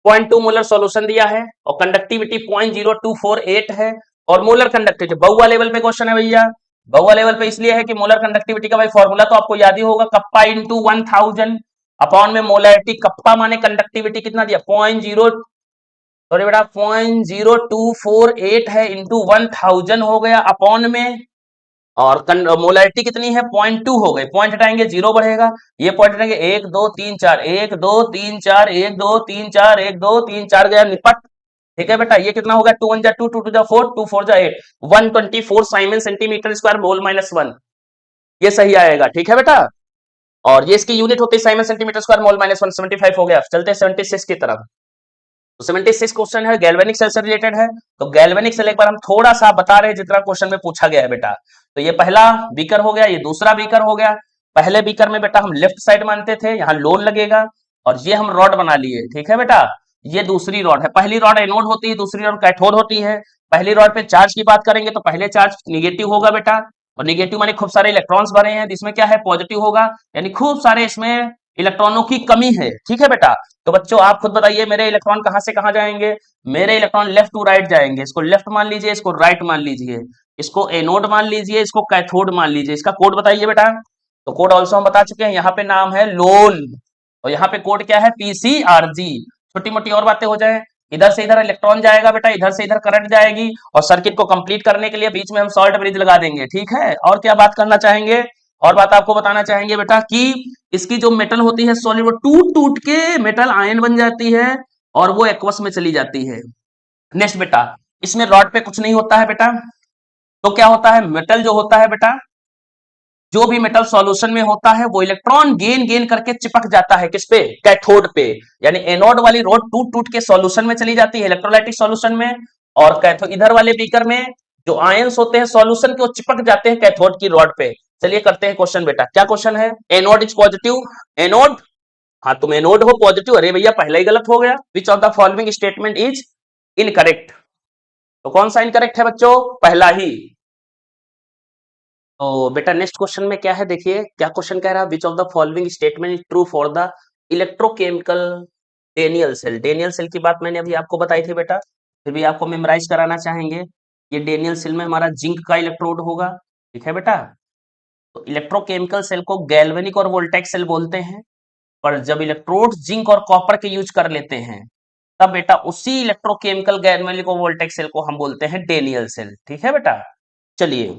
0.2 मोलर सॉल्यूशन दिया है और कंडक्टिविटी 0.0248 है, और मोलर कंडक्टिविटी बहुआ लेवल पे क्वेश्चन है भैया, बहुआ लेवल पे इसलिए है कि मोलर कंडक्टिविटी का भाई फॉर्मूला तो आपको याद ही होगा, कप्पा इंटू 1000 अपॉन में मोलैरिटी, कप्पा माने कंडक्टिविटी कितना दिया 0.0, सॉरी बेटा 0.0248 है, इंटू 1000 हो गया अपॉन में, और मोलैरिटी कितनी है 0.2 हो गई, पॉइंट हटाएंगे जीरो बढ़ेगा, ये पॉइंट हटाएंगे 1 2 3 4 1 2 3 4 1 2 3 4 1 2 3 4 गया निपट, ठीक है बेटा। ये कितना होगा 2 1 जा 2 2 2 जा 4 2 4 जा 8 124 साइमन सेंटीमीटर स्क्वायर मोल -1, ये सही आएगा, ठीक है बेटा। और ये इसकी यूनिट होती है साइमन सेंटीमीटर स्क्वायर मोल -1, 75 हो गया। चलते हैं 76 की तरफ। तो 76 क्वेश्चन है गैल्वेनिक सेल से रिलेटेड है, तो गैल्वेनिक सेल एक बार हम थोड़ा सा बता रहे हैं जितना क्वेश्चन में पूछा गया है बेटा। तो ये पहला बीकर हो गया, ये दूसरा बीकर हो गया। पहले बीकर में बेटा हम लेफ्ट साइड मानते थे, यहाँ लोन लगेगा और ये हम रॉड बना लिए, ठीक है बेटा। ये दूसरी रॉड है, पहली रॉड एनोड होती है, दूसरी रॉड कैथोड होती है। पहली रॉड पे चार्ज की बात करेंगे तो पहले चार्ज निगेटिव होगा बेटा, और निगेटिव माने खूब सारे इलेक्ट्रॉन्स भरे हैं, इसमें क्या है पॉजिटिव होगा, यानी खूब सारे इसमें इलेक्ट्रॉनों की कमी है, ठीक है बेटा। तो बच्चों आप खुद बताइए मेरे इलेक्ट्रॉन कहां से कहां जाएंगे, मेरे इलेक्ट्रॉन लेफ्ट टू राइट जाएंगे, इसको लेफ्ट मान लीजिए, इसको राइट मान लीजिए, इसको एनोड मान लीजिए, इसको कैथोड मान लीजिए। इसका कोड बताइए बेटा, तो कोड ऑल्सो हम बता चुके हैं, यहाँ पे नाम है लोन और यहाँ पे कोड क्या है पीसीआरजी। छोटी मोटी और बातें हो जाए, इधर से इधर इलेक्ट्रॉन जाएगा बेटा, इधर से इधर करंट जाएगी, और सर्किट को कंप्लीट करने के लिए बीच में हम सॉल्ट ब्रिज लगा देंगे, ठीक है। और क्या बात करना चाहेंगे, और बात आपको बताना चाहेंगे बेटा कि इसकी जो मेटल होती है सॉलिड, वो टूट टूट के मेटल आयन बन जाती है और वो एक्वस में चली जाती है। नेक्स्ट बेटा, इसमें रॉड पे कुछ नहीं होता है बेटा, तो क्या होता है मेटल जो होता है बेटा, जो भी मेटल सॉल्यूशन में होता है वो इलेक्ट्रॉन गेन गेन करके चिपक जाता है किस पे, कैथोड पे, यानी एनोड वाली रोड टूट टूट के सॉल्यूशन में चली जाती है इलेक्ट्रोलाइटिक सॉल्यूशन में, और कैथोड इधर वाले बीकर में जो आयंस होते हैं सॉल्यूशन के वो चिपक जाते हैं कैथोड की रॉड पे। चलिए करते हैं क्वेश्चन बेटा, क्या क्वेश्चन है? एनोड इज पॉजिटिव, एनोड, हाँ तुम एनोड हो पॉजिटिव, अरे भैया पहला ही गलत हो गया। विच of the following statement is incorrect? तो कौन सा इनकरेक्ट है बच्चों? पहला ही। तो बेटा नेक्स्ट क्वेश्चन में क्या है, देखिए क्या क्वेश्चन कह रहा है, which of the following statement is true for the electrochemical Daniell cell. Daniell cell की बात मैंने अभी आपको बताई थी बेटा, फिर भी आपको मेमोराइज कराना चाहेंगे। ये डेनियल सेल में हमारा जिंक का इलेक्ट्रोड होगा, ठीक है बेटा। तो इलेक्ट्रोकेमिकल सेल को गैल्वेनिक और वोल्टेक सेल बोलते हैं, पर जब इलेक्ट्रोड जिंक और कॉपर के यूज कर लेते हैं तब बेटा उसी इलेक्ट्रोकेमिकल गैल्वेनिक और वोल्टेक सेल को हम बोलते हैं डेनियल सेल, ठीक है बेटा। चलिए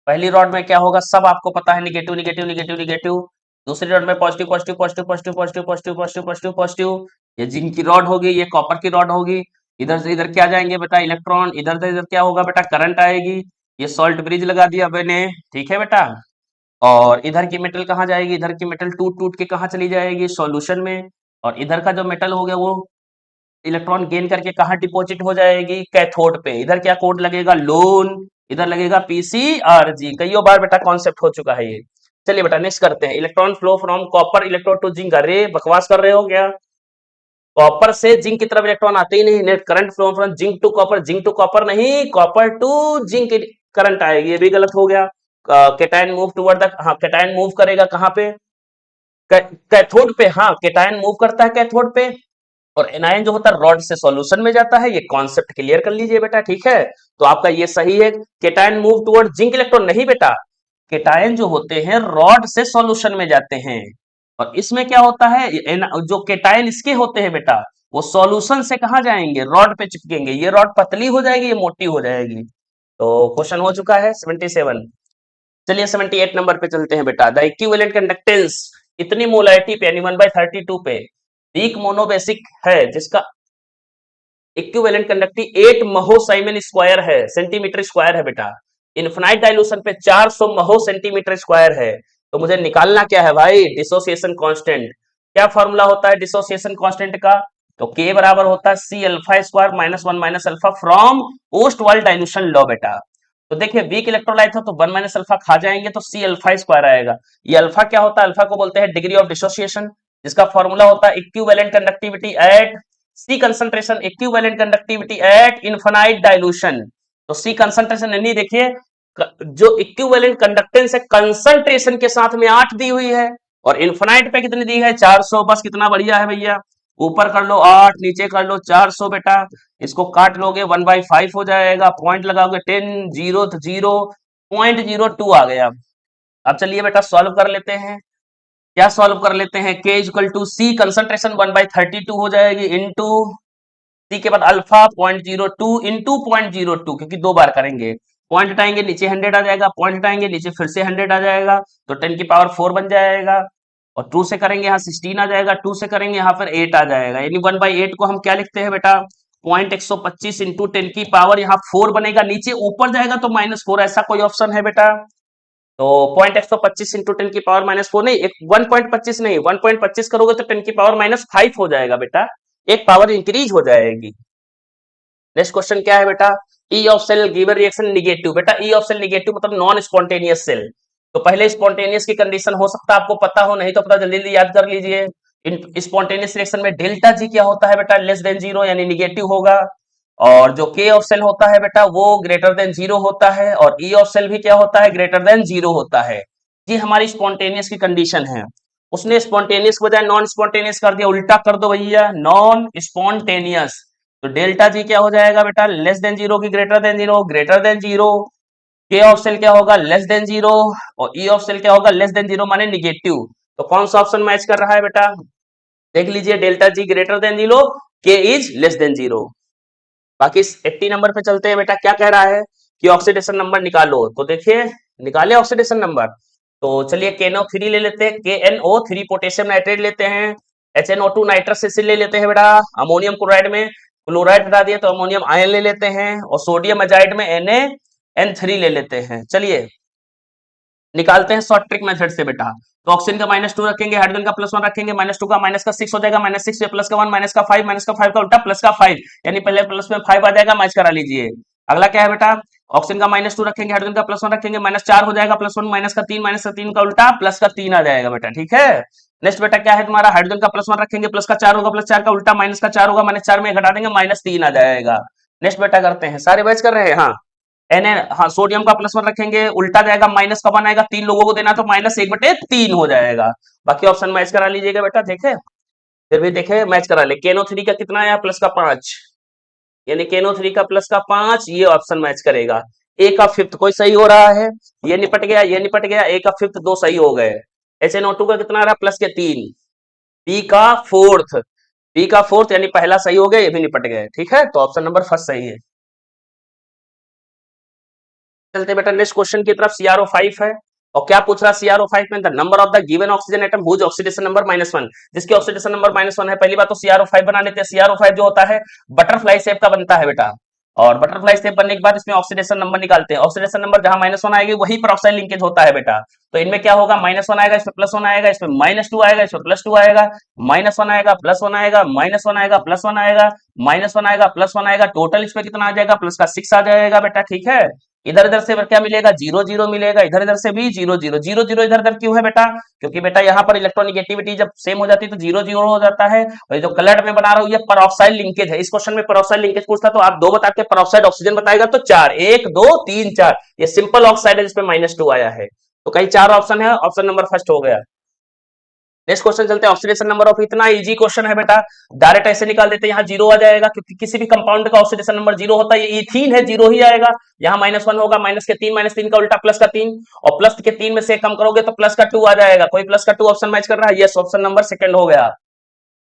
पहली रॉड में क्या होगा सब आपको पता है, निगेटिव निगेटिव निगेटिव निगेटिव। दूसरी रॉड में positive positive positive positive positive positive positive positive positive. ये जिंक की रॉड होगी, ये कॉपर की रॉड होगी। इधर से इधर क्या जाएंगे बेटा इलेक्ट्रॉन, इधर से इधर क्या होगा बेटा करंट आएगी। ये सॉल्ट ब्रिज लगा दिया मैंने, ठीक है बेटा। और इधर की मेटल कहाँ जाएगी, इधर की मेटल टूट टूट के कहाँ चली जाएगी, सॉल्यूशन में। और इधर का जो मेटल हो गया वो इलेक्ट्रॉन गेन करके कहाँ डिपॉजिट हो जाएगी, कैथोड पे। इधर क्या कोड लगेगा, लोन, इधर लगेगा पीसीआरजी। कईयों बार बेटा कॉन्सेप्ट हो चुका है ये। चलिए बेटा नेक्स्ट करते हैं, electron flow from copper electrode to zinc. अरे बकवास कर रहे हो क्या, कॉपर से जिंक की तरफ इलेक्ट्रॉन आते ही नहीं। Net current flow from zinc to copper, zinc to copper नहीं, कॉपर टू जिंक करंट आएगी, ये भी गलत हो गया। केटायन मूव टुवर्ड द, हाँ केटायन मूव करेगा कहाँ पे, कैथोड पे। हाँ केटायन मूव करता है कैथोड पे, और एनायन जो होता है रॉड से सॉल्यूशन में जाता है। ये कॉन्सेप्ट क्लियर कर लीजिए बेटा, ठीक है। तो आपका ये सही है, cation move toward zinc electron नहीं बेटा, केटायन जो होते हैं रॉड से सॉल्यूशन में जाते हैं। और इसमें क्या होता है, जो केटायन इसके होते हैं बेटा वो सॉल्यूशन से कहा जाएंगे, रॉड पे चिपकेंगे। ये रॉड पतली हो जाएगी, ये मोटी हो जाएगी। तो क्वेश्चन हो चुका है 77। चलिए 78 नंबर पे चलते हैं बेटा, द इक्विवेलेंट कंडक्टेंस इतनी मोलैरिटी पे यानी 1/32 पे वीक मोनोबेसिक है जिसका इक्विवेलेंट कंडक्टिव 8 महो साइमन स्क्वायर है, सेंटीमीटर स्क्वायर है बेटा। इनफिनाइट डाइल्यूशन पे 400 महो सेंटीमीटर स्क्वायर है। तो मुझे निकालना क्या है भाई, डिसोसिएशन कांस्टेंट। क्या फॉर्मूला होता है डिसोसिएशन कांस्टेंट का, तो के बराबर होता है C alpha square minus 1 minus alpha from Ostwald dilution law बेटा। तो देखिए वीक इलेक्ट्रोलाइट था तो 1 माइनस अल्फा खा जाएंगे तो सी अल्फा स्क्वायर आएगा। ये अल्फा क्या होता है, अल्फा को बोलते हैं डिग्री ऑफ डिसोसिएशन, जिसका फॉर्मूला होता है equivalent conductivity at C concentration, equivalent conductivity at infinite dilution. तो सी कंसंट्रेशन यानी देखिए जो इक्विवेलेंट कंडक्टेंस है कंसंट्रेशन के साथ में 8 दी हुई है, और इनफिनाइट पे कितनी दी है 400। बस कितना बढ़िया है भैया, ऊपर कर लो 8 नीचे कर लो 400 बेटा। इसको काट लोगे 1/5 हो जाएगा, पॉइंट लगाओगे 10 0 तो 0.02 आ गया। अब चलिए बेटा सॉल्व कर लेते हैं, क्या सॉल्व कर लेते हैं, k equal to C concentration 1/32 हो जाएगी इंटू सी के बाद अल्फा 0.02 इंटू 0.02, क्योंकि दो बार करेंगे। पॉइंट हटाएंगे नीचे 100 आ जाएगा, पॉइंट हटाएंगे नीचे फिर से 100 आ जाएगा, तो 10 की पावर 4 बन जाएगा। और 2 से करेंगे यहाँ 16 आ जाएगा, 2 से करेंगे यहाँ फिर 8 आ जाएगा। यानी 1/8 को हम क्या लिखते हैं बेटा, 0.125 इंटू 10 की पावर यहाँ 4 बनेगा, नीचे ऊपर जाएगा तो -4, ऐसा कोई ऑप्शन है बेटा। तो 0.125 इंटू 10 की पावर -4 नहीं, 1.25 नहीं, 1.25 करोगे तो 10 की पावर -5 हो जाएगा बेटा, एक पावर इंक्रीज हो जाएगी। नेक्स्ट क्वेश्चन क्या है बेटा, E of cell given reaction negative. बेटा ई ऑफ सेल निगेटिव मतलब नॉन स्पॉन्टेनियस सेल। तो पहले स्पॉन्टेनियस की कंडीशन हो सकता है आपको पता हो, नहीं तो पता जल्दी जल्दी याद कर लीजिए। स्पॉन्टेनियस रिएक्शन में डेल्टा जी क्या होता है बेटा, लेस देन 0 यानी निगेटिव होगा। और जो के ऑफ सेल होता है बेटा वो ग्रेटर देन 0 होता है, और ई ऑफ सेल भी क्या होता है, ग्रेटर देन 0 होता है। ये हमारी स्पॉन्टेनियस की कंडीशन है। उसने स्पॉन्टेनियस के बजाय नॉन स्पॉन्टेनियस कर दिया, उल्टा कर दो भैया, नॉन स्पॉन्टेनियस। तो डेल्टा जी क्या हो जाएगा बेटा, लेस देन 0 की ग्रेटर देन 0, ग्रेटर देन 0। के ऑफ सेल क्या होगा, लेस देन 0, और ई ऑफ सेल क्या होगा, लेस देन 0 माने निगेटिव। तो कौन सा ऑप्शन मैच कर रहा है बेटा, देख लीजिए, डेल्टा जी ग्रेटर देन 0, के इज लेस देन 0। बाकी 80 नंबर पे चलते हैं बेटा, क्या कह रहा है कि ऑक्सीडेशन नंबर निकालो। तो देखिए निकाले ऑक्सीडेशन नंबर, तो चलिए KNO3 ले लेते हैं, KNO3 पोटेशियम नाइट्रेट लेते हैं, HNO2 नाइट्रस एसिड ले लेते हैं बेटा, अमोनियम क्लोराइड में क्लोराइड हटा दिया तो अमोनियम आयन ले लेते हैं, और सोडियम अजाइड में NaN3 ले लेते हैं। चलिए निकालते हैं शॉर्ट ट्रिक मेथड से बेटा। तो ऑक्सीजन का -2 रखेंगे, हाइड्रोजन का +1 रखेंगे, -2 का -6 हो जाएगा, -6 से +1 -5 का उल्टा +5 यानी पहले प्लस में 5 आ जाएगा, मैच करा लीजिए। अगला क्या है बेटा, ऑक्सीजन का -2 रखेंगे, हाइड्रोजन का +1 रखेंगे, -4 हो जाएगा, +1 -3 का उल्टा +3 आ जाएगा बेटा, ठीक है। नेक्स्ट बेटा क्या है तुम्हारा, हाइड्रोजन का +1 रखेंगे, +4 होगा, +4 का उल्टा -4 होगा, -4 में घटा देंगे, -3 आ जाएगा। नेक्स्ट बेटा करते हैं, सारे बैच कर रहे हैं, हाँ। हाँ, सोडियम का +1 रखेंगे, उल्टा जाएगा, माइनस का 1 आएगा, 3 लोगों को देना तो -1/3 हो जाएगा। बाकी ऑप्शन मैच करा लीजिएगा बेटा, देखे फिर भी देखे मैच करा ले। KNO3 का कितना आया, +5, यानी KNO3 का +5, ये ऑप्शन मैच करेगा। ए का फिफ्थ कोई सही हो रहा है, ये निपट गया, ये निपट गया, ए का फिफ्थ 2 सही हो गए। HNO2 का कितना आ रहा, +3, बी का फोर्थ, यानी पहला सही हो गया, ये भी निपट गए, ठीक है। तो ऑप्शन नंबर फर्स्ट सही है। चलते बेटा नेक्स्ट क्वेश्चन की तरफ, CrO5 है, और क्या पूछ रहा है CrO5 में, the number of the given oxygen atom whose oxidation number -1, जिसकी ऑक्सीडेशन नंबर -1 है। पहली बात तो CrO5 बना लेते हैं। CrO5 जो होता है बटरफ्लाई शेप का बनता है बेटा, और बटरफ्लाई शेप बनने के बाद इसमें ऑक्सीडेशन नंबर निकालते हैं। ऑक्सीडेशन नंबर जहां -1 आएगी वही पेरोक्साइड लिंकेज होता है बेटा। तो इनमें क्या होगा, -1 आएगा, इसमें +1 आएगा, इसमें -2 आएगा, इसमें +2 आएगा, -1 आएगा, +1 आएगा, -1 आएगा, +1 आएगा, -1 आएगा, +1 आएगा, टोटल इसमें कितना आ जाएगा, प्लस का 6 आ जाएगा बेटा, ठीक है। इधर इधर से क्या मिलेगा, 0 0 मिलेगा, इधर इधर से भी 0 0 0 0 इधर इधर क्यों है बेटा, क्योंकि बेटा यहाँ पर इलेक्ट्रोनिगेटिविटी जब सेम हो जाती है तो 0 0 हो जाता है। और जो कलर में बना रहा हूँ ये पेरोक्साइड लिंकेज है। इस क्वेश्चन में पेरोक्साइड लिंकेज पूछता तो आप 2 बताते, पेरोक्साइड ऑक्सीजन बताएगा तो 4, 1 2 3 4, ये सिंपल ऑक्साइड है जिसमें -2 आया है। तो कहीं 4 ऑप्शन है, ऑप्शन नंबर फर्स्ट हो गया। नेक्स्ट क्वेश्चन चलते हैं, ऑक्सीडेशन नंबर ऑफ, इतना इजी क्वेश्चन है बेटा, डायरेक्ट ऐसे निकाल देते हैं, यहाँ 0 आ जाएगा, क्योंकि किसी भी कंपाउंड का ऑक्सीडेशन नंबर 0 होता है। ये इथीन है, 0 ही आएगा। यहाँ -1 होगा, -3 का उल्टा +3, और +3 में से कम करोगे तो +2 आ जाएगा। कोई +2 ऑप्शन मैच कर रहा है, यस, ऑप्शन नंबर सेकंड हो गया।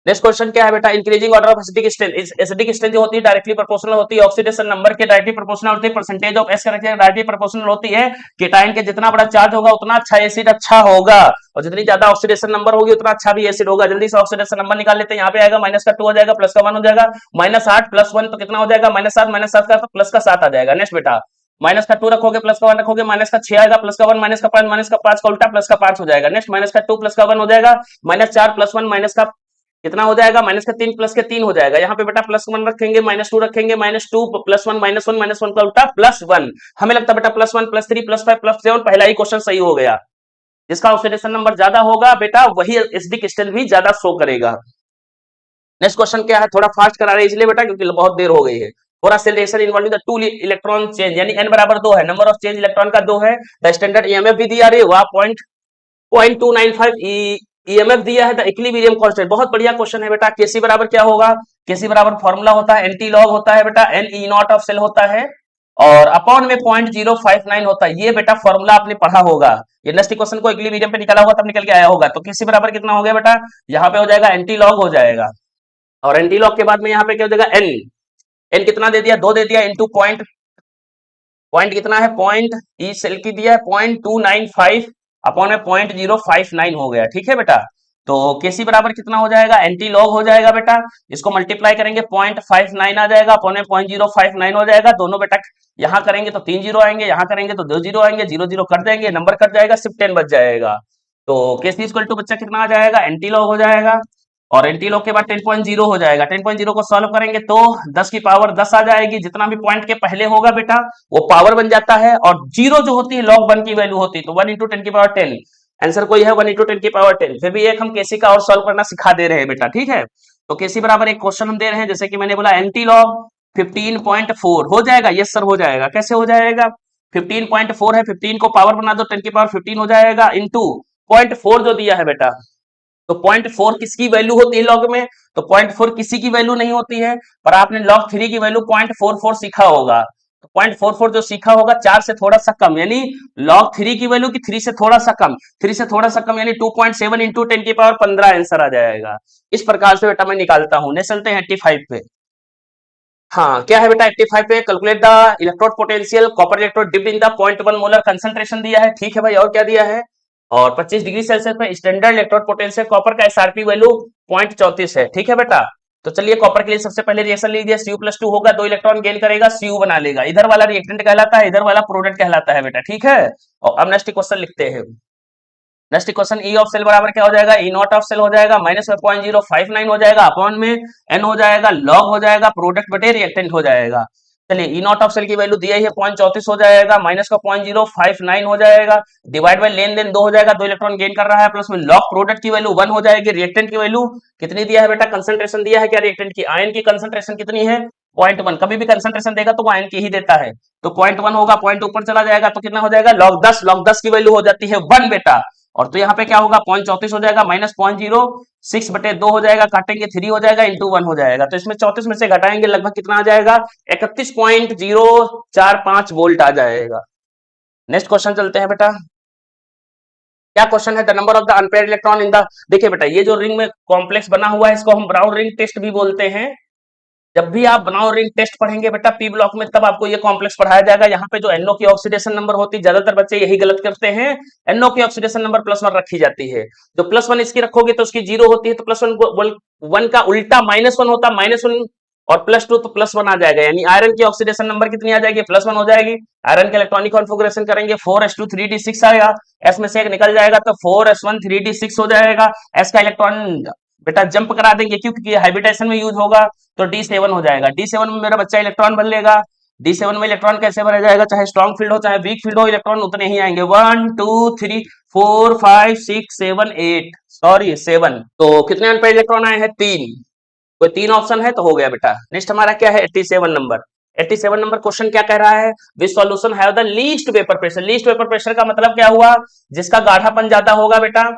नेक्स्ट क्वेश्चन क्या है बेटा, increasing order of acidic strength, acidic strength जो होती है डायरेक्टली प्रोपोर्शनल होती है ऑक्सीडेशन नंबर के, डायरेक्टली प्रोपोर्शनल होती है। परसेंटेज ऑफ एस करके डायरेक्टली प्रोपोर्शनल होती है। केटाइन के जितना बड़ा चार्ज होगा उतना अच्छा एसिड अच्छा होगा, और जितनी ज्यादा ऑक्सीडेशन नंबर होगी उतना अच्छा भी एसिड होगा। जल्दी से ऑक्सीडेशन नंबर निकाल लेते हैं। यहाँ पे आएगा -2 हो जाएगा, +1 हो जाएगा, -8 +1 तो कितना हो जाएगा, -7 का तो +7 आ जाएगा। नेक्स्ट बेटा, -2 रखोगे, +1 रखोगे, -6 आएगा, +1 -5 का उल्टा +5 हो जाएगा। नेक्स्ट -2 +1 हो जाएगा, -4 +1 का कितना हो जाएगा, -3 +3 हो जाएगा। यहाँ पे बेटा +1 रखेंगे, -2 रखेंगे, -2 +1 -1 का उल्टा +1। हमें लगता है बेटा +1 +3 +5 +7 पहला ही क्वेश्चन सही हो गया। जिसका ऑक्सीडेशन नंबर ज्यादा होगा बेटा वही एसिडिक स्ट्रेंथ भी ज्यादा शो करेगा। नेक्स्ट क्वेश्चन क्या है, थोड़ा फास्ट करा रहे हैं इसलिए बेटा क्योंकि बहुत देर हो गई है। For acceleration involving the two electron change, यानी n बराबर 2 है, नंबर ऑफ चेंज इलेक्ट्रॉन का 2 है। द स्टैंडर्ड ईएमएफ भी दिया रे, वह 0.295 ईएमएफ दिया है। द इक्विलिब्रियम कांस्टेंट, बहुत बढ़िया क्वेश्चन है बेटा। केसी बराबर क्या होगा, केसी बराबर फॉर्मूला होता है एंटी लॉग होता है बेटा, N E naught of cell होता है, और अपॉन में 0.059 होता है। ये बेटा फॉर्मूला आपने पढ़ा होगा, ये नेक्स्ट क्वेश्चन को इक्विलिब्रियम पे निकाला हुआ तब निकल के आया होगा। तो केसी बराबर कितना हो गया बेटा, यहाँ पे हो जाएगा एंटी लॉग हो जाएगा, और एंटी लॉग के बाद में यहाँ पे क्या हो जाएगा, एन, एन कितना दे दिया, 2 दे दिया, इंटू पॉइंट, पॉइंट कितना है, पॉइंट ई सेल की दिया है 0.295 अपॉन में 0.059 हो गया, ठीक है बेटा। तो केसी बराबर कितना हो जाएगा, एंटी लॉग हो जाएगा बेटा, इसको मल्टीप्लाई करेंगे 0.59 आ जाएगा, अपॉन में 0.059 हो जाएगा। दोनों बेटा यहाँ करेंगे तो 3 जीरो आएंगे, यहाँ करेंगे तो 2 जीरो आएंगे, 0 0 कर देंगे, नंबर कट जाएगा, सिर्फ 10 बच जाएगा। तो केसी इक्वल टू बच्चा कितना आ जाएगा, एंटी लॉग हो जाएगा, और एंटी लॉग के बाद 10.0 हो जाएगा। 10.0 को सॉल्व करेंगे तो 10 की पावर 10 आ जाएगी, जितना भी पॉइंट के पहले होगा बेटा वो पावर बन जाता है, और जीरो जो होती है लॉग 1 की वैल्यू होती है, तो 1 इंटू 10 की पावर 10, आंसर कोई है 1 इंटू 10 की पावर 10। फिर भी एक हम केसी का और सॉल्व करना सिखा दे रहे हैं बेटा, ठीक है। तो केसी बराबर एक क्वेश्चन हम दे रहे हैं, जैसे कि मैंने बोला एंटी लॉग 15.4 हो जाएगा, यस सर हो जाएगा। कैसे हो जाएगा, 15.4 है, 15 को पावर बना दो 10 की पावर 15 हो जाएगा, इंटू 0.4 जो दिया है बेटा, तो 0.4 किसकी वैल्यू होती है लॉग में, तो 0.4 किसी की वैल्यू नहीं होती है, पर आपने log 3 की वैल्यू 0.44 सीखा होगा। तो 0.44 जो सीखा होगा 4 से थोड़ा सा कम, यानी log 3 की वैल्यू की 3 से थोड़ा सा कम, 3 से थोड़ा सा कम यानी 2.7 इंटू 10 की पावर 15 आंसर आ जाएगा। इस प्रकार से बेटा मैं निकालता हूं। नेक्स्ट चलते हैं 85 पे। हाँ क्या है बेटा 85 पे, calculate the electrode potential copper electrode dipped in the 0.1 molar concentration दिया है, ठीक है भाई, और क्या दिया है, और 25 डिग्री सेल्सियस में स्टैंडर्ड इलेक्ट्रोड पोटेंशियल कॉपर का एसआरपी वैल्यू 0.34 है, ठीक है बेटा। तो चलिए कॉपर के लिए सबसे पहले रिएक्शन लीजिए, Cu+2 होगा, 2 इलेक्ट्रॉन गेन करेगा, Cu बना लेगा, इधर वाला रिएक्टेंट कहलाता है, इधर वाला प्रोडक्ट कहलाता है बेटा, ठीक है। और अब नेक्स्ट क्वेश्चन लिखते हैं। Next question E of cell बराबर क्या हो जाएगा, ई नॉट ऑफ सेल हो जाएगा, -0.059 हो जाएगा, अपॉन में एन हो जाएगा, लॉग हो जाएगा, प्रोडक्ट बटे रिएक्टेंट हो जाएगा। चलिए ई नॉट ऑफ सेल की वैल्यू दिया ही है 0.34 हो जाएगा, माइनस का 0.059 हो जाएगा, डिवाइड बाय लेन देन 2 हो जाएगा, 2 इलेक्ट्रॉन गेन कर रहा है, प्लस में लॉग प्रोडक्ट की वैल्यू 1 हो जाएगी, रिएक्टेंट की वैल्यू कितनी दिया है बेटा, कंसंट्रेशन दिया है क्या रिएक्टेंट की, आयन की कंसंट्रेशन कितनी है 0.1, कभी भी कंसंट्रेशन देगा तो वो आयन की ही देता है, तो 0.1 होगा, पॉइंट ऊपर चला जाएगा तो कितना हो जाएगा log 10 की वैल्यू हो जाती है 1 बेटा, और तो यहाँ पे क्या होगा 0.34 हो जाएगा, माइनस 0.06/2 हो जाएगा, काटेंगे 3 हो जाएगा, इंटू 1 हो जाएगा, तो इसमें 34 में से घटाएंगे लगभग कितना आ जाएगा 31.045 वोल्ट आ जाएगा। नेक्स्ट क्वेश्चन चलते हैं बेटा, क्या क्वेश्चन है, the number of the unpaired electron in the, देखिए बेटा ये जो रिंग में कॉम्प्लेक्स बना हुआ है इसको हम ब्राउन रिंग टेस्ट भी बोलते हैं। जब भी आप ब्राउन रिंग टेस्ट पढ़ेंगे बेटा पी ब्लॉक में तब आपको ये कॉम्प्लेक्स पढ़ाया जाएगा, यहाँ पे जो एनओ की ऑक्सीडेशन नंबर होती है ज्यादातर बच्चे यही गलत करते हैं, एनओ की ऑक्सीडेशन नंबर +1 रखी जाती है, जो +1 इसकी रखोगे तो उसकी 0 होती है, तो +1 का उल्टा -1 होता है, -1 और +2 तो +1 आ जाएगा, यानी आयरन की ऑक्सीडेशन नंबर कितनी आ जाएगी +1 हो जाएगी, आयरन के इलेक्ट्रॉनिक कॉन्फ़िगरेशन करेंगे 4s2 3d6 आएगा, s में से एक निकल जाएगा तो 4s1 3d6 हो जाएगा, s का इलेक्ट्रॉन बेटा जंप करा देंगे क्योंकि हाइब्रिडेशन में यूज होगा, तो D7 हो जाएगा, D7 में मेरा बच्चा इलेक्ट्रॉन भर लेगा, D7 में इलेक्ट्रॉन कैसे भरा जाएगा, चाहे स्ट्रॉन्ग फील्ड हो चाहे वीक फील्ड हो, इलेक्ट्रॉन उतने ही आएंगे, 1 2 3 4 5 6 7 8, सॉरी 7, तो कितने अनपेयर्ड इलेक्ट्रॉन आए हैं 3, कोई 3 ऑप्शन है तो हो गया बेटा। नेक्स्ट हमारा क्या है 87 नंबर, 87 नंबर क्वेश्चन क्या कह रहा है, which solution have the least vapour pressure, least vapour pressure का मतलब क्या हुआ, जिसका गाढ़ापन ज्यादा होगा बेटा,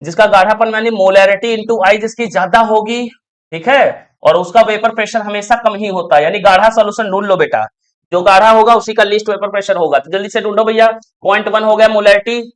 जिसका गाढ़ापन यानी मोलैरिटी इनटू आई जिसकी ज्यादा होगी, ठीक है, और उसका वेपर प्रेशर हमेशा कम ही होता है, यानी गाढ़ा सॉल्यूशन ढूंढ लो बेटा, जो गाढ़ा होगा उसी का लीस्ट वेपर प्रेशर होगा, तो जल्दी से ढूंढो भैया, 0.1 हो गया मोलैरिटी,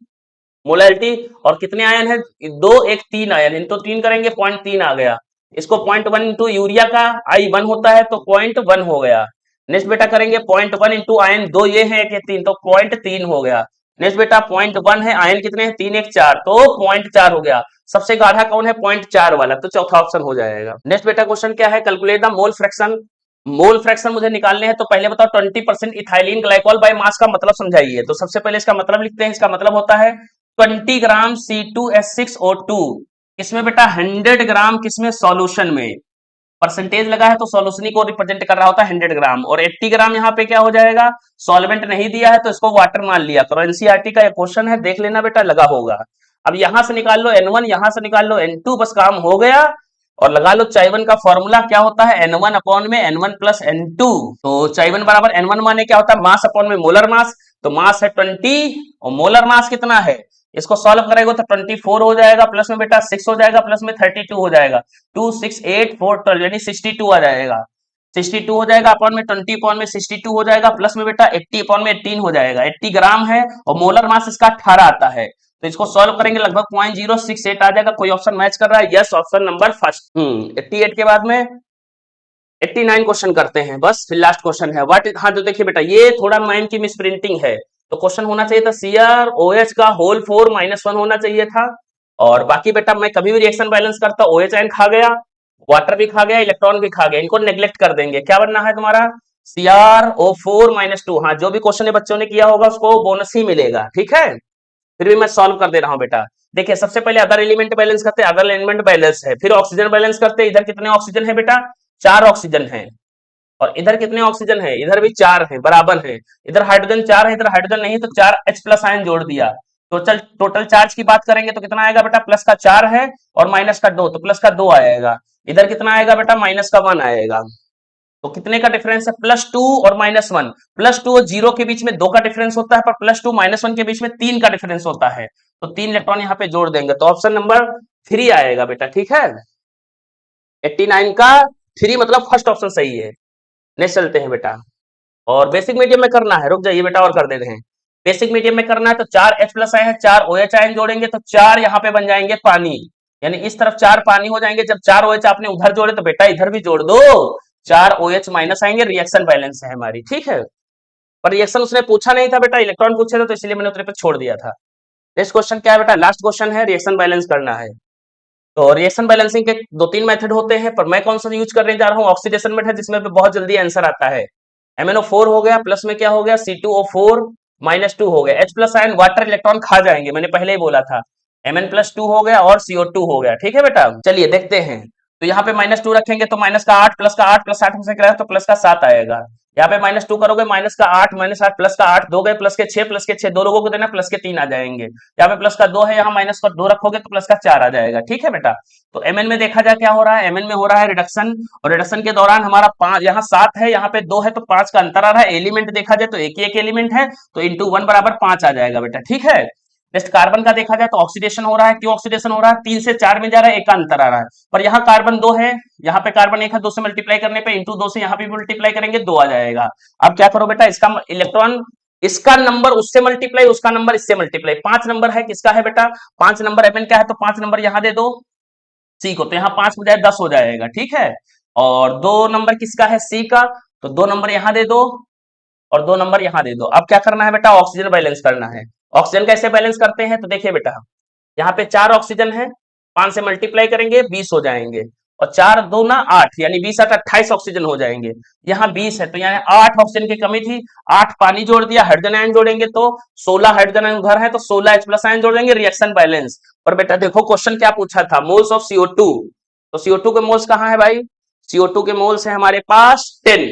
मोलैरिटी और कितने आयन है 2 1 3 आयन, इन तो 3 करेंगे 0.3 आ गया, इसको 0.1 इंटू यूरिया का आई 1 होता है तो 0.1 हो गया, नेक्स्ट बेटा करेंगे 0.1 इंटू आयन 2 ये है 1 1 3 तो 0.3 हो गया, नेक्स्ट बेटा 0.1 है, आयन कितने हैं 3 1 4 तो 0.4 हो गया, सबसे गाढ़ा कौन है 0.4 वाला, तो चौथा ऑप्शन हो जाएगा। नेक्स्ट बेटा क्वेश्चन क्या है, calculate the mole fraction, mole fraction मुझे निकालने हैं तो पहले बताओ 20% इथाइलिन ग्लाइकॉल बाय मास का मतलब समझाइए, तो सबसे पहले इसका मतलब लिखते हैं, इसका मतलब होता है 20 ग्राम C2H6O2, इसमें बेटा 100 ग्राम किसमें सॉल्यूशन में, परसेंटेज लगा है तो सॉल्यूशन को रिप्रेजेंट कर रहा होता है 100 ग्राम, और 80 ग्राम यहाँ पे क्या हो जाएगा, सॉल्वेंट नहीं दिया है तो इसको वाटर मान लिया करो, एनसीईआरटी का ये क्वेश्चन है देख लेना बेटा लगा होगा। अब यहां से निकाल लो N1, यहां से निकाल लो N2, बस काम हो गया, और लगा लो चाइवन का फॉर्मूला क्या होता है N1 अपॉन में N1 प्लस N2, तो चाइवन बराबर N1 माने क्या होता है मास अपॉन में मोलर मास, तो मास है 20 और मोलर मास कितना है, इसको सॉल्व करेगा तो 24 हो जाएगा, प्लस में बेटा 6 हो जाएगा, प्लस में 32 हो जाएगा, 2 6 8 4 12 यानी 62 आ जाएगा, 62 हो जाएगा, अपॉन में 20 अपॉन में 62 हो जाएगा, प्लस में बेटा 80 अपॉन में 18 हो जाएगा, 80 ग्राम है और मोलर मास इसका 18 आता है, तो इसको सॉल्व करेंगे लगभग 0.068 आ जाएगा, कोई ऑप्शन मैच कर रहा है, यस ऑप्शन नंबर फर्स्ट। 88 के बाद में 89 क्वेश्चन करते हैं, बस फिर लास्ट क्वेश्चन है व्हाट, हाँ तो देखिए बेटा ये थोड़ा माइंड की मिस प्रिंटिंग है, तो क्वेश्चन होना चाहिए था CrOH का होल 4 -1 होना चाहिए था, और बाकी बेटा मैं कभी भी रिएक्शन बैलेंस करता OH आयन खा गया, वाटर भी खा गया, इलेक्ट्रॉन भी खा गया, इनको नेग्लेक्ट कर देंगे, क्या बनना है तुम्हारा CrO4 -2, हाँ जो भी क्वेश्चन बच्चों ने किया होगा उसको बोनस ही मिलेगा, ठीक है, फिर भी मैं सॉल्व कर दे रहा हूं बेटा। देखिए सबसे पहले अदर एलिमेंट बैलेंस करते हैं, अदर एलिमेंट बैलेंस है, फिर ऑक्सीजन बैलेंस करते हैं, इधर कितने ऑक्सीजन है बेटा 4 ऑक्सीजन है, और इधर कितने ऑक्सीजन है, इधर भी 4 है बराबर है, इधर हाइड्रोजन 4 है, इधर हाइड्रोजन नहीं तो 4 H+ आयन जोड़ दिया, टोटल चार्ज की बात करेंगे तो कितना आएगा बेटा प्लस का 4 है और माइनस का 2 तो प्लस का 2 आएगा, इधर कितना आएगा बेटा माइनस का 1 आएगा, तो कितने का डिफरेंस है +2 और -1, +2 और 0 के बीच में 2 का डिफरेंस होता है, पर +2 -1 के बीच में 3 का डिफरेंस होता है, तो 3 इलेक्ट्रॉन यहाँ पे जोड़ देंगे, तो ऑप्शन नंबर 3 आएगा बेटा, ठीक है, 89 का 3 मतलब फर्स्ट ऑप्शन सही है। नेक्स्ट चलते हैं बेटा, और बेसिक मीडियम में करना है, रुक जाइए बेटा और कर देते हैं, बेसिक मीडियम में करना है तो 4 H+ आए हैं, 4 OH आयन जोड़ेंगे तो 4 यहाँ पे बन जाएंगे पानी, यानी इस तरफ 4 पानी हो जाएंगे, जब 4 OH आपने उधर जोड़े तो बेटा इधर भी जोड़ दो, 4 OH माइनस आएंगे, रिएक्शन बैलेंस है हमारी, ठीक है, पर रिएक्शन उसने पूछा नहीं था बेटा, इलेक्ट्रॉन पूछे थे तो इसलिए मैंने उतरे पे छोड़ दिया था। नेक्स्ट क्वेश्चन क्या है बेटा, लास्ट क्वेश्चन है, रिएक्शन बैलेंस करना है, तो रिएक्शन बैलेंसिंग के 2-3 मेथड होते हैं, पर मैं कौन सा यूज करने जा रहा हूँ ऑक्सीडेशन मेथड, जिसमें बहुत जल्दी आंसर आता है, MnO4 हो गया, प्लस में क्या हो गया C2O4 -2 हो गया, H+ आयन वाटर इलेक्ट्रॉन खा जाएंगे, मैंने पहले ही बोला था, Mn+2 हो गया और CO2 हो गया, ठीक है बेटा, चलिए देखते हैं, तो यहाँ पे -2 रखेंगे तो माइनस का 8 प्लस का 8 प्लस 8 में से क्या है तो प्लस का 7 आएगा, यहाँ पे -2 करोगे, माइनस का 8 -8 प्लस का 8, 2 गए प्लस के 6 प्लस के 6, 2 लोगों को देना, प्लस के 3 आ जाएंगे। यहाँ पे प्लस का 2 है, यहाँ माइनस का 2 रखोगे तो प्लस का 4 आ जाएगा। ठीक है बेटा, तो mn में देखा जाए क्या हो रहा है, mn में हो रहा है रिडक्शन, और रिडक्शन के दौरान हमारा 5, यहाँ 7 है, यहाँ पे 2 है, तो 5 का अंतर आ रहा है। एलिमेंट देखा जाए तो एक ही एक एलिमेंट है, तो इंटू 1 बराबर 5 आ जाएगा बेटा। ठीक है, नेक्स्ट कार्बन का देखा जाए तो ऑक्सीडेशन हो रहा है। क्यों ऑक्सीडेशन हो रहा है, 3 से 4 में जा रहा है, एक का अंतर आ रहा है, पर यहाँ कार्बन 2 है, यहाँ पे कार्बन 1 है, 2 से मल्टीप्लाई करने पे इंटू 2 से यहाँ पे मल्टीप्लाई करेंगे 2 आ जाएगा। अब क्या करो बेटा, इसका इलेक्ट्रॉन, इसका नंबर उससे मल्टीप्लाई, उसका नंबर इससे मल्टीप्लाई, 5 नंबर है किसका है बेटा, 5 नंबर एमएन का है, तो 5 नंबर यहाँ दे दो सी को, तो यहाँ 5 बजाय 10 हो जाएगा। ठीक है, और 2 नंबर किसका है, सी का, तो 2 नंबर यहाँ दे दो और 2 नंबर यहाँ दे दो। अब क्या करना है बेटा, ऑक्सीजन बैलेंस करना है। ऑक्सीजन कैसे बैलेंस करते हैं, तो देखिए बेटा, यहाँ पे 4 ऑक्सीजन है, 5 से मल्टीप्लाई करेंगे 20 हो जाएंगे, और 4 2 ना 8, यानी 20 8 28 ऑक्सीजन हो जाएंगे। यहाँ 20 है तो यहाँ 8 ऑक्सीजन की कमी थी, 8 पानी जोड़ दिया, हाइड्रोजन आयन जोड़ेंगे तो 16 हाइड्रोजन आयन उधर है, तो 16 H प्लस आयन जोड़ देंगे, रिएक्शन बैलेंस। पर बेटा देखो क्वेश्चन क्या पूछा था, मोल्स ऑफ CO2, तो CO2 के मोल्स कहाँ है भाई, CO2 के मोल्स है हमारे पास 10,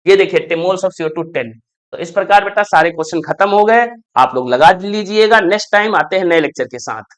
ये देखिए मोल्स ऑफ CO2 10। तो इस प्रकार बेटा सारे क्वेश्चन खत्म हो गए, आप लोग लगा लीजिएगा। नेक्स्ट टाइम आते हैं नए लेक्चर के साथ।